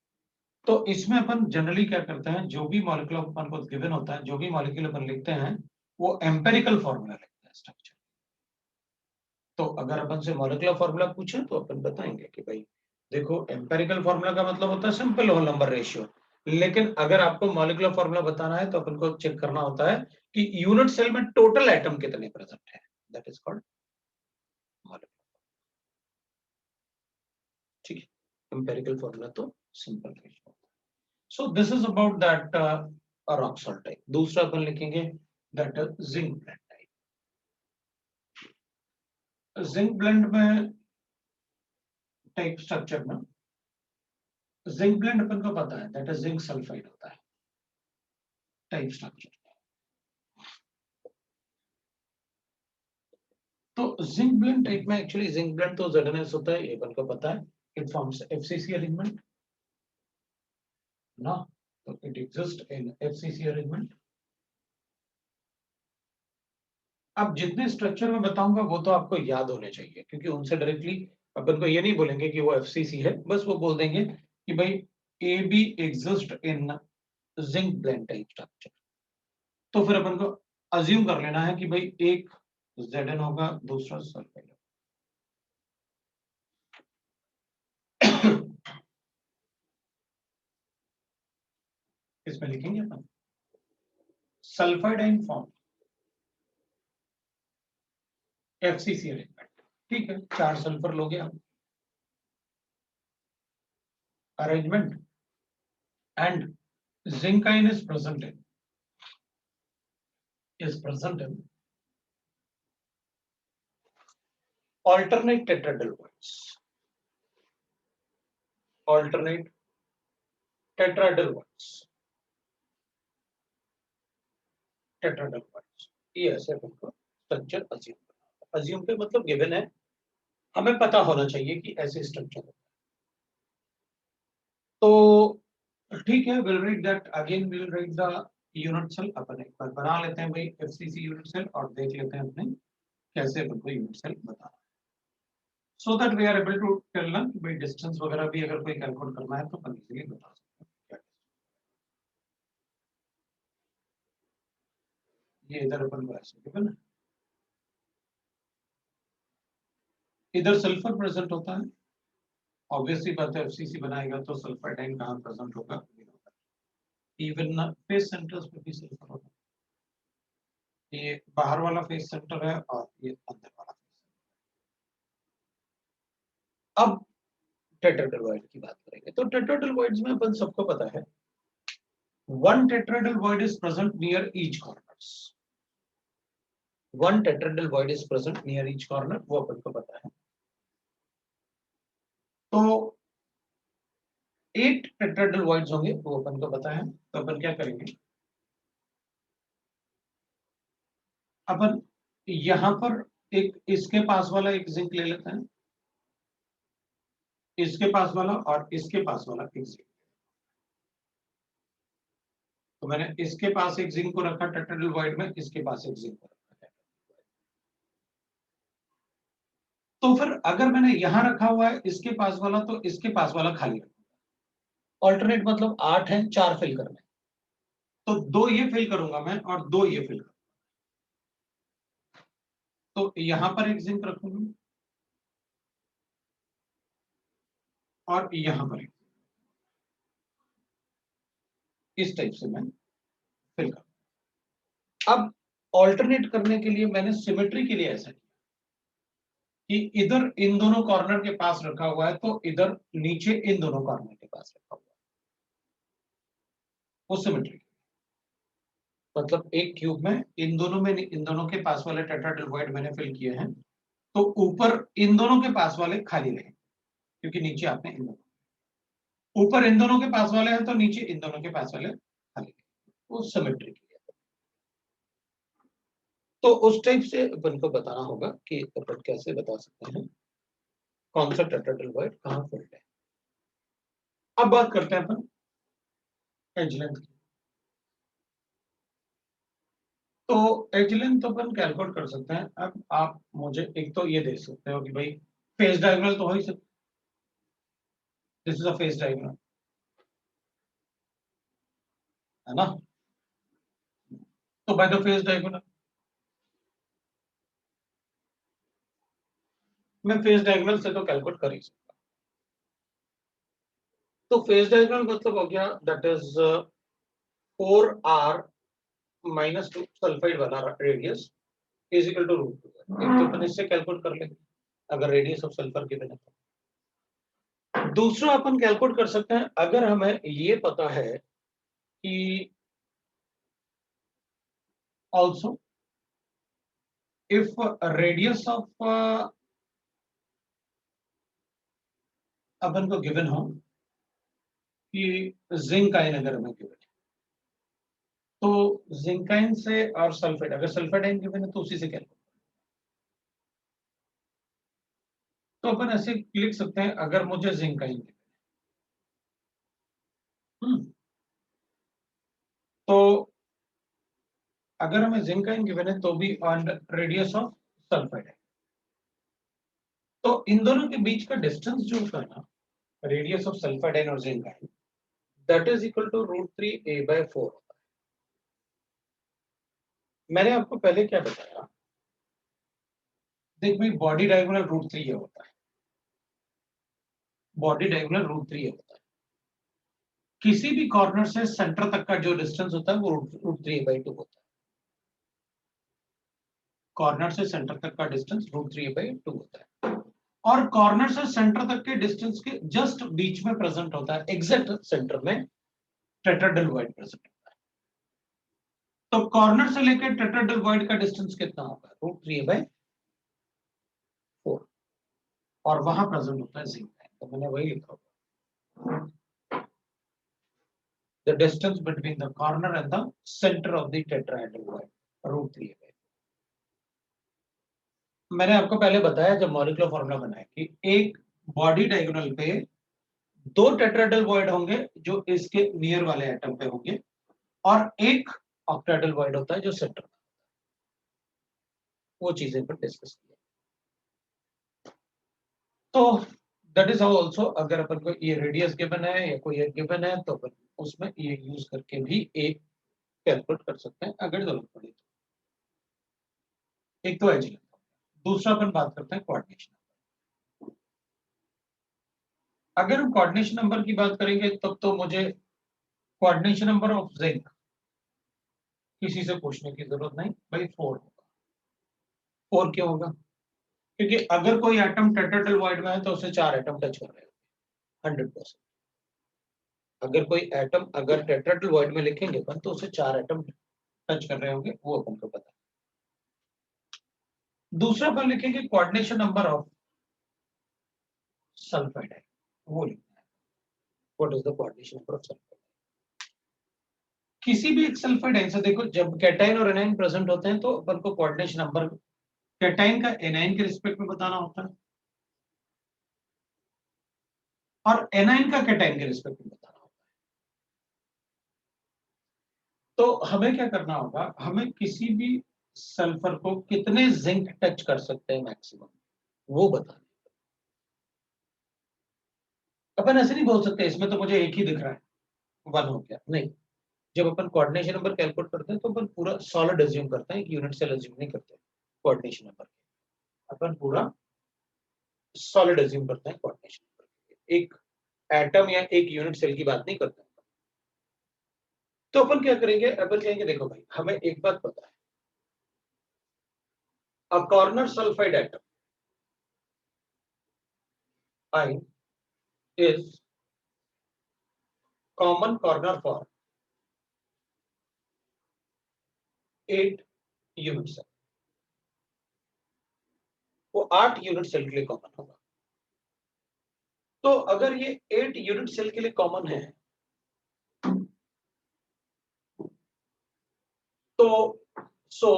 तो इसमें अपन जनरली क्या करते हैं, जो भी मॉलिक्यूल अपन को गिवन होता है, जो भी मॉलिक्यूल अपन लिखते हैं वो एम्पेरिकल फॉर्मूला लिखते हैं स्ट्रक्चर। तो अगर अपन से मॉलिक्यूलर फॉर्मूला पूछे तो अपन बताएंगे कि भाई देखो एम्पेरिकल फॉर्मूला का मतलब होता है सिंपल होल नंबर रेशियो, लेकिन अगर आपको मॉलिक्यूलर फॉर्मूला बताना है तो अपन को चेक करना होता है कि यूनिट सेल में टोटल एटम कितने प्रेजेंट है, दैट इज कॉल्ड मॉलिक्यूलर। ठीक है, एम्पेरिकल फॉर्मूला तो simple ratio. So this is about that rock salt type. दूसरा अपन लिखेंगे that zinc blende type. Zinc blende में टाइप स्ट्रक्चर में जिंक ब्लेंड अपन को पता है दैट इज जिंक सल्फाइड होता है टाइप स्ट्रक्चर। तो जिंक ब्लेंड टाइप में एक्चुअली जिंक ब्लेंड तो ZnS होता है, ये अपन को पता है। इट फॉर्म्स FCC अरेंजमेंट ना, तो it exist in FCC arrangement. अब जितने स्ट्रक्चर में बताऊंगा वो तो आपको याद होने चाहिए, क्योंकि उनसे डायरेक्टली अपन को ये नहीं बोलेंगे कि वो FCC है, बस वो बोल देंगे कि भाई AB exist in zinc blende type structure. तो फिर अपन को अज्यूम कर लेना है कि भाई एक Zn होगा, दूसरा सल्फाइड। इसमें लिखेंगे अपन सल्फाइडाइन फॉर्म FCC अरेंजमेंट। ठीक है, 4 सल्फर लोगे आप, arrangement and zinc ion is present in alternate tetraedral bonds, alternate tetraedral bonds, tetraedral bonds। ये ऐसे अपन को स्ट्रक्चर अज्यूम पे मतलब गिवन है, हमें पता होना चाहिए कि ऐसे स्ट्रक्चर होता है। तो ठीक है, will write that again, will write the unit cell. अपन एक बार बना लेते हैं भाई FCC यूनिट सेल और देख लेते हैं अपने कैसे अपन को यूनिट सेल बताना, so that we are able to tell ना कि भाई डिस्टेंस वगैरह भी अगर कोई कैलकुलेट करना है तो अपन इजीली बता सकते हैं। ये इधर अपन को ऐसे गिवन है, इधर सल्फर प्रेजेंट होता है, ऑब्वियसली बात है FCC बनाएगा तो सल्फाइडाइन कहाँ प्रेजेंट होगा, इवन फेस सेंटर्स पे भी सल्फर होगा। ये बाहर वाला फेस सेंटर है और ये अंदर वाला फेस। अब टेट्राहेड्रल वॉइड की बात करेंगे तो टेट्राहेड्रल वॉइड्स में अपन सबको पता है one tetrahedral void is present near each corners, one tetrahedral void is present near each corner, वो अपन को पता है। तो 8 tetrahedral voids होंगे वो अपन को पता है। तो अपन क्या करेंगे, अपन यहां पर एक इसके पास वाला एक जिंक ले लेते हैं, इसके पास वाला और इसके पास वाला एक जिंक। तो मैंने इसके पास एक जिंक को रखा टेट्राहेड्रल वॉइड में, इसके पास एक जिंक को रखा। तो फिर अगर मैंने यहां रखा हुआ है इसके पास वाला तो इसके पास वाला खाली रखूंगा। ऑल्टरनेट मतलब 8 है, 4 फिल करने, तो 2 ये फिल करूंगा मैं और 2 ये फिल करूंगा। तो यहां पर एक जिंक रखूंगा और यहां पर एक, इस टाइप से मैं फिल करूंगा। अब ऑल्टरनेट करने के लिए मैंने सिमेट्री के लिए ऐसा किया कि इधर इन दोनों कॉर्नर के पास रखा हुआ है तो इधर नीचे इन दोनों कॉर्नर के पास रखा हुआ है, वो सिमेट्री। मतलब एक क्यूब में इन दोनों के पास वाले टेट्राहेड्रल वॉइड मैंने फिल किए हैं, तो ऊपर इन दोनों के पास वाले खाली रहे, क्योंकि नीचे आपने इन दोनों, ऊपर इन दोनों के पास वाले हैं तो नीचे इन दोनों के पास वाले खाली रहे, वो सिमेट्री के लिए। तो उस टाइप से अपन को बताना होगा कि अपन कैसे बता सकते हैं कौन सा टेट्राहेड्रल वॉइड कहां फिल्ड है। अब बात करते हैं अपन एज लेंथ की। तो एज लेंथ तो अपन कैलकुलेट कर सकते हैं। अब आप मुझे एक तो ये दे सकते हो कि भाई फेस डायगोनल तो हो ही सकता, this is a face diagonal, है ना? तो बाय द फेस डायगोनल मैं फेस डायगोनल से तो कैलकुलेट कर ही सकता। तो फेस डायगोनल मतलब हो गया that is 4r minus 2 sulphide वाला radius is equal to root 2। एक तो अपन इससे कैलकुलेट कर लेंगे अगर रेडियस ऑफ सल्फर गिवन है तो। दूसरा अपन कैलकुलेट कर सकते हैं अगर हमें ये पता है कि also if radius of अपन को गिवन हो कि जिंक आयन अगर हमें गिवन है तो जिंक आयन से और सल्फेट, अगर सल्फेट आयन गिवन है तो उसी से कैलकुलेट, तो अपन ऐसे लिख सकते हैं अगर मुझे जिंक आयन गिवन है, तो अगर हमें जिंक आयन गिवन है तो भी ऑन रेडियस ऑफ सल्फेट है, तो इन दोनों के बीच का डिस्टेंस जो होता है ना, रेडियस ऑफ सल्फेट आयन और zinc ion, that is equal to √3a/4 होता है। मैंने आपको पहले क्या बताया, देख भाई बॉडी डायगोनल √3 होता है, बॉडी डायगोनल √3 होता है। किसी भी कॉर्नर से सेंटर तक का जो डिस्टेंस होता है वो √3a/2 होता है। कॉर्नर से सेंटर तक का डिस्टेंस √3a/2 होता है, और कॉर्नर से सेंटर तक के डिस्टेंस के जस्ट बीच में प्रेजेंट होता है, एग्जैक्ट सेंटर में टेट्राडेल्वॉइड प्रेजेंट होता है। तो कॉर्नर से लेकर टेट्राडेल्वॉइड का डिस्टेंस कितना होगा, √3a/4, और वहां प्रेजेंट होता है जिंक। तो मैंने वही लिखा होगा, the distance between the corner and the center of the tetrahedral √3a/4। मैंने आपको पहले बताया जब मॉलिक्यूलर फॉर्मूला बनाया कि एक बॉडी डायगोनल पे दो टेट्राहेड्रल वॉइड होंगे जो इसके नियर वाले एटम पे होंगे, और एक ऑक्टाहेड्रल वॉइड होता है जो सेंटर में। वो चीजें पर डिस्कस किया। तो दैट इज हाउ आल्सो अगर अपन को ये रेडियस गिवन है या कोई एक गिवन है तो अपन उसमें ये यूज करके भी एक कैलकुलेट कर सकते हैं अगर जरूरत पड़े तो। एक तो एज, दूसरा अपन बात करते हैं कोऑर्डिनेशन। अगर हम कोऑर्डिनेशन नंबर की बात करेंगे तब तो मुझे कोऑर्डिनेशन नंबर ऑफ जिंक किसी से पूछने की जरूरत नहीं भाई, 4 होगा। 4 क्यों होगा, क्योंकि अगर कोई एटम टेट्राहेड्रल वॉइड में है तो उसे 4 एटम टच कर रहे होंगे 100%। अगर कोई एटम अगर टेट्राहेड्रल वॉइड में लिखेंगे अपन तो उसे 4 एटम टच कर रहे होंगे, वो अपन को पता है। दूसरा अपन लिखेंगे कोऑर्डिनेशन नंबर ऑफ सल्फाइड है, वो लिखना है, what is the coordination number of sulphide. किसी भी एक सल्फाइड आयन से देखो जब कैटायन और एनायन प्रेजेंट होते हैं तो अपन को कोऑर्डिनेशन नंबर कैटायन का एनायन के रिस्पेक्ट में बताना होता है और एनायन का कैटायन के रिस्पेक्ट में बताना होता है। तो हमें क्या करना होगा, हमें किसी भी सल्फर को कितने जिंक टच कर सकते हैं मैक्सिमम, वो बताना। अपन ऐसे नहीं बोल सकते इसमें तो मुझे एक ही दिख रहा है 1 हो गया, नहीं। जब अपन कोऑर्डिनेशन नंबर कैलकुलेट करते हैं तो अपन पूरा सॉलिड अज्यूम करते हैं, यूनिट सेल अज्यूम नहीं करते कोऑर्डिनेशन नंबर। अपन पूरा सॉलिड अज्यूम करते हैं कोऑर्डिनेशन नंबर, एक एटम या एक यूनिट सेल की बात नहीं करते। तो अपन क्या करेंगे, अपन कहेंगे देखो भाई हमें एक बात पता है, a corner sulphide atom ion is common corner for 8 unit cell. वो 8 यूनिट सेल के लिए कॉमन होगा। तो अगर ये 8 यूनिट सेल के लिए कॉमन है तो so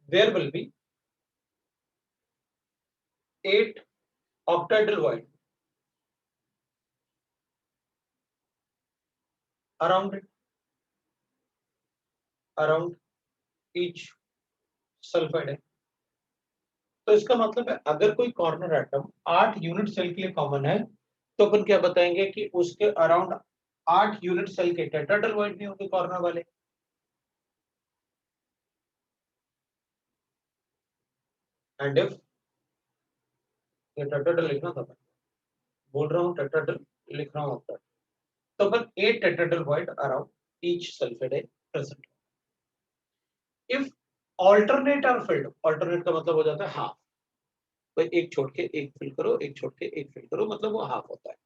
there will be 8 octahedral void around it, around each sulphide है। तो इसका मतलब है अगर कोई कॉर्नर एटम 8 यूनिट सेल के लिए कॉमन है तो अपन क्या बताएंगे कि उसके अराउंड 8 यूनिट सेल के टेट्राहेड्रल नहीं होंगे कॉर्नर वाले। एंड इफ ये टेट्राहेड्रल लिखना था, बोल रहा हूँ टेट्राहेड्रल लिख रहा हूँ आपका, तो अपन 8 tetrahedral point around each sulphide है present. If alternate are filled, alternate का मतलब हो जाता है हाफ, तो एक छोड़ के एक फिल करो, एक छोड़ के एक फिल करो, मतलब वो हाफ होता है।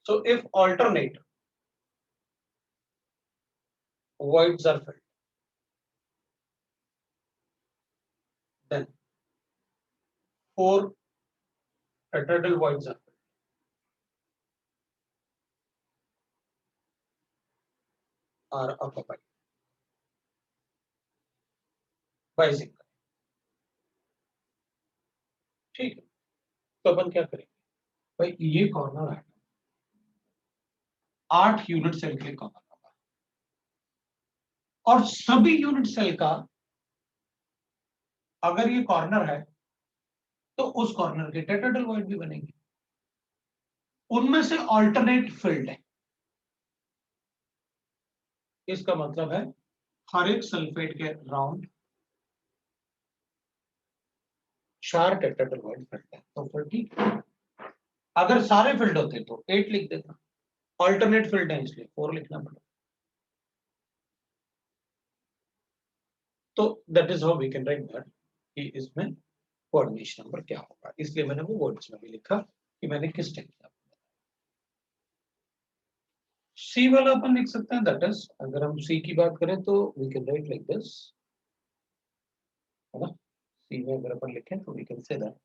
So if alternate voids are filled, then 4 tetrahedral voids are filled, are occupied by zinc। ठीक है, तो अपन क्या करेंगे भाई, ये कॉर्नर है 8 यूनिट सेल के लिए कॉर्नर होगा, और सभी यूनिट सेल का अगर ये कॉर्नर है तो उस कॉर्नर के टेट्राहेड्रल वॉइड भी बनेंगे, उनमें से ऑल्टरनेट फिल्ड है। इसका मतलब है हर एक सल्फेट के राउंड 4 टेट्राहेड्रल वॉइड फिल्ड है। तो फिर ठीक है, अगर सारे फिल्ड होते तो 8 लिख देता, ऑल्टरनेट फिल्ड है इसलिए 4 लिखना पड़ेगा। तो that is how we can write that कि इसमें कोऑर्डिनेशन नंबर क्या होगा, इसलिए मैंने वो वर्ड्स में भी लिखा कि मैंने किस टाइप का। सी वाला अपन लिख सकते हैं, दैट इज अगर हम सी की बात करें तो we can write like this, है ना। सी में अगर अपन लिखें तो we can say that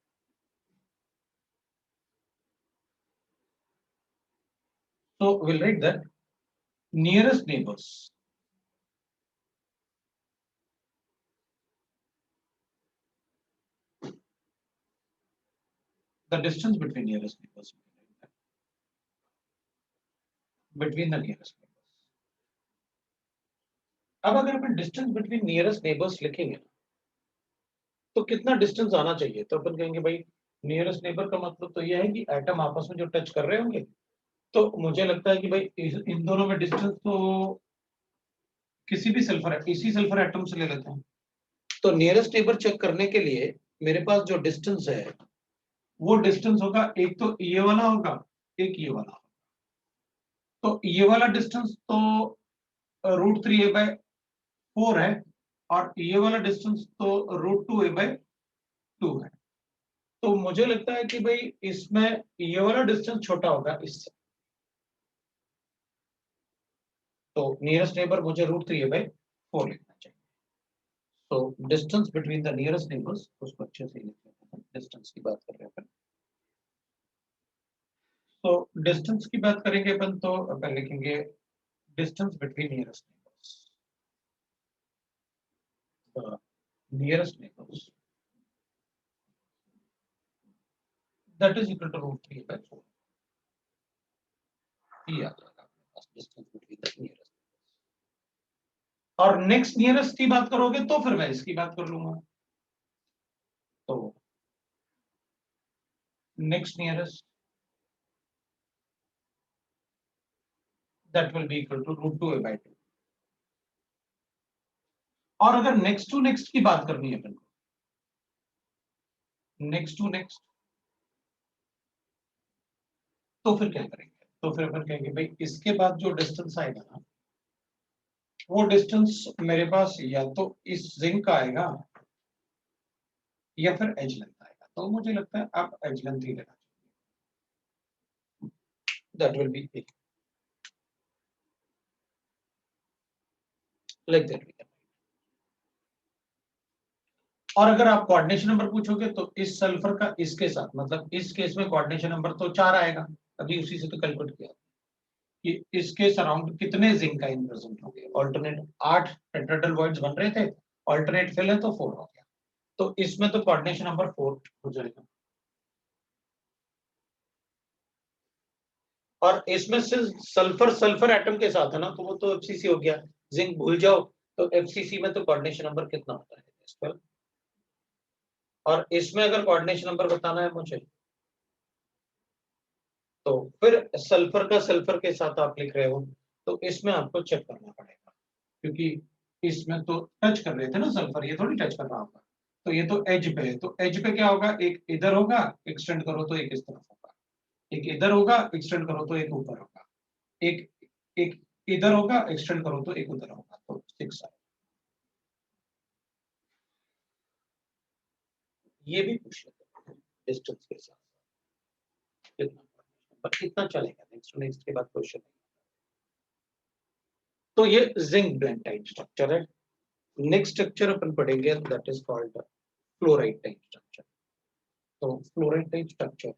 so we'll write that nearest neighbors, the distance between nearest neighbors, between the nearest neighbors। अब अगर अपन डिस्टेंस बिटवीन नियरेस्ट नेबर्स लिखेंगे तो कितना डिस्टेंस आना चाहिए, तो अपन कहेंगे भाई नियरेस्ट नेबर का मतलब तो यह है कि एटम आपस में जो टच कर रहे होंगे, तो मुझे लगता है कि भाई इन दोनों में डिस्टेंस तो किसी भी सल्फर, इसी सल्फर एटम से ले लेते हैं। तो नियरेस्ट नेबर चेक करने के लिए मेरे पास जो डिस्टेंस है वो डिस्टेंस होगा, एक तो ये वाला होगा, एक ये वाला होगा। तो ये वाला डिस्टेंस तो √3a/4 है, और ये वाला डिस्टेंस तो √2a/2 है। तो मुझे लगता है कि भाई इसमें ये वाला डिस्टेंस छोटा होगा इससे, तो नियरेस्ट नेबर मुझे √3a/4 लिखना चाहिए। तो distance between the nearest neighbours, उसको अच्छे से लिख लेते हैं, डिस्टेंस की बात कर रहे हैं अपन। तो डिस्टेंस की बात करेंगे अपन तो अपन लिखेंगे distance between nearest neighbours, nearest neighbours that is equal to √3a/4, ये आ जाएगा अपने पास डिस्टेंस बिटवीन द नियरेस्ट। और नेक्स्ट नियरेस्ट की बात करोगे तो फिर मैं इसकी बात कर लूंगा, तो next nearest that will be equal to √2a/2। और अगर नेक्स्ट टू नेक्स्ट की बात करनी है अपन को, नेक्स्ट टू नेक्स्ट, तो फिर क्या करेंगे, तो फिर अपन कहेंगे भाई इसके बाद जो डिस्टेंस आएगा ना, वो डिस्टेंस मेरे पास या तो इस जिंक का आएगा या फिर एज लेंथ आएगा। तो मुझे लगता है आप एज लेंथ ही लेना चाहिए, that will be like that. और अगर आप कोऑर्डिनेशन नंबर पूछोगे तो इस सल्फर का इसके साथ, मतलब इस केस में कोऑर्डिनेशन नंबर तो 4 आएगा, अभी उसी से तो कैलकुलेट किया कि इसके सराउंड कितने जिंक आयन प्रेजेंट होंगे। ऑल्टरनेट 8 टेट्राहेड्रल वॉइड्स बन रहे थे, ऑल्टरनेट फिल है तो 4 हो गया, तो इसमें तो कोऑर्डिनेशन नंबर 4 हो जाएगा। और इसमें से सल्फर एटम के साथ है ना, तो वो तो FCC हो गया, जिंक भूल जाओ, तो FCC में तो कोऑर्डिनेशन नंबर कितना होता है इस पर, और इसमें अगर कोऑर्डिनेशन नंबर बताना है मुझे तो फिर सल्फर के साथ आप लिख रहे हो तो इसमें आपको चेक करना पड़ेगा, क्योंकि इसमें तो टच कर रहे थे ना सल्फर, ये थोड़ी टच कर रहा होगा। तो ये तो एज पे है, तो एज पे क्या होगा, एक इधर होगा एक्सटेंड करो तो एक इस तरफ होगा, एक इधर होगा एक्सटेंड करो तो एक ऊपर होगा, एक एक इधर होगा एक्सटेंड करो तो एक उधर होगा, तो 6 है। ये भी पूछ लेते हैं डिस्टेंस के साथ कितना, पर इतना चलेगा, नेक्स्ट के बाद क्वेश्चन। तो ये जिंक ब्लेंड टाइप स्ट्रक्चर है। नेक्स्ट स्ट्रक्चर अपन पढ़ेंगे that is called fluoride type structure. तो फ्लोराइड टाइप स्ट्रक्चर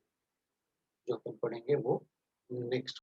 जो अपन पढ़ेंगे वो नेक्स्ट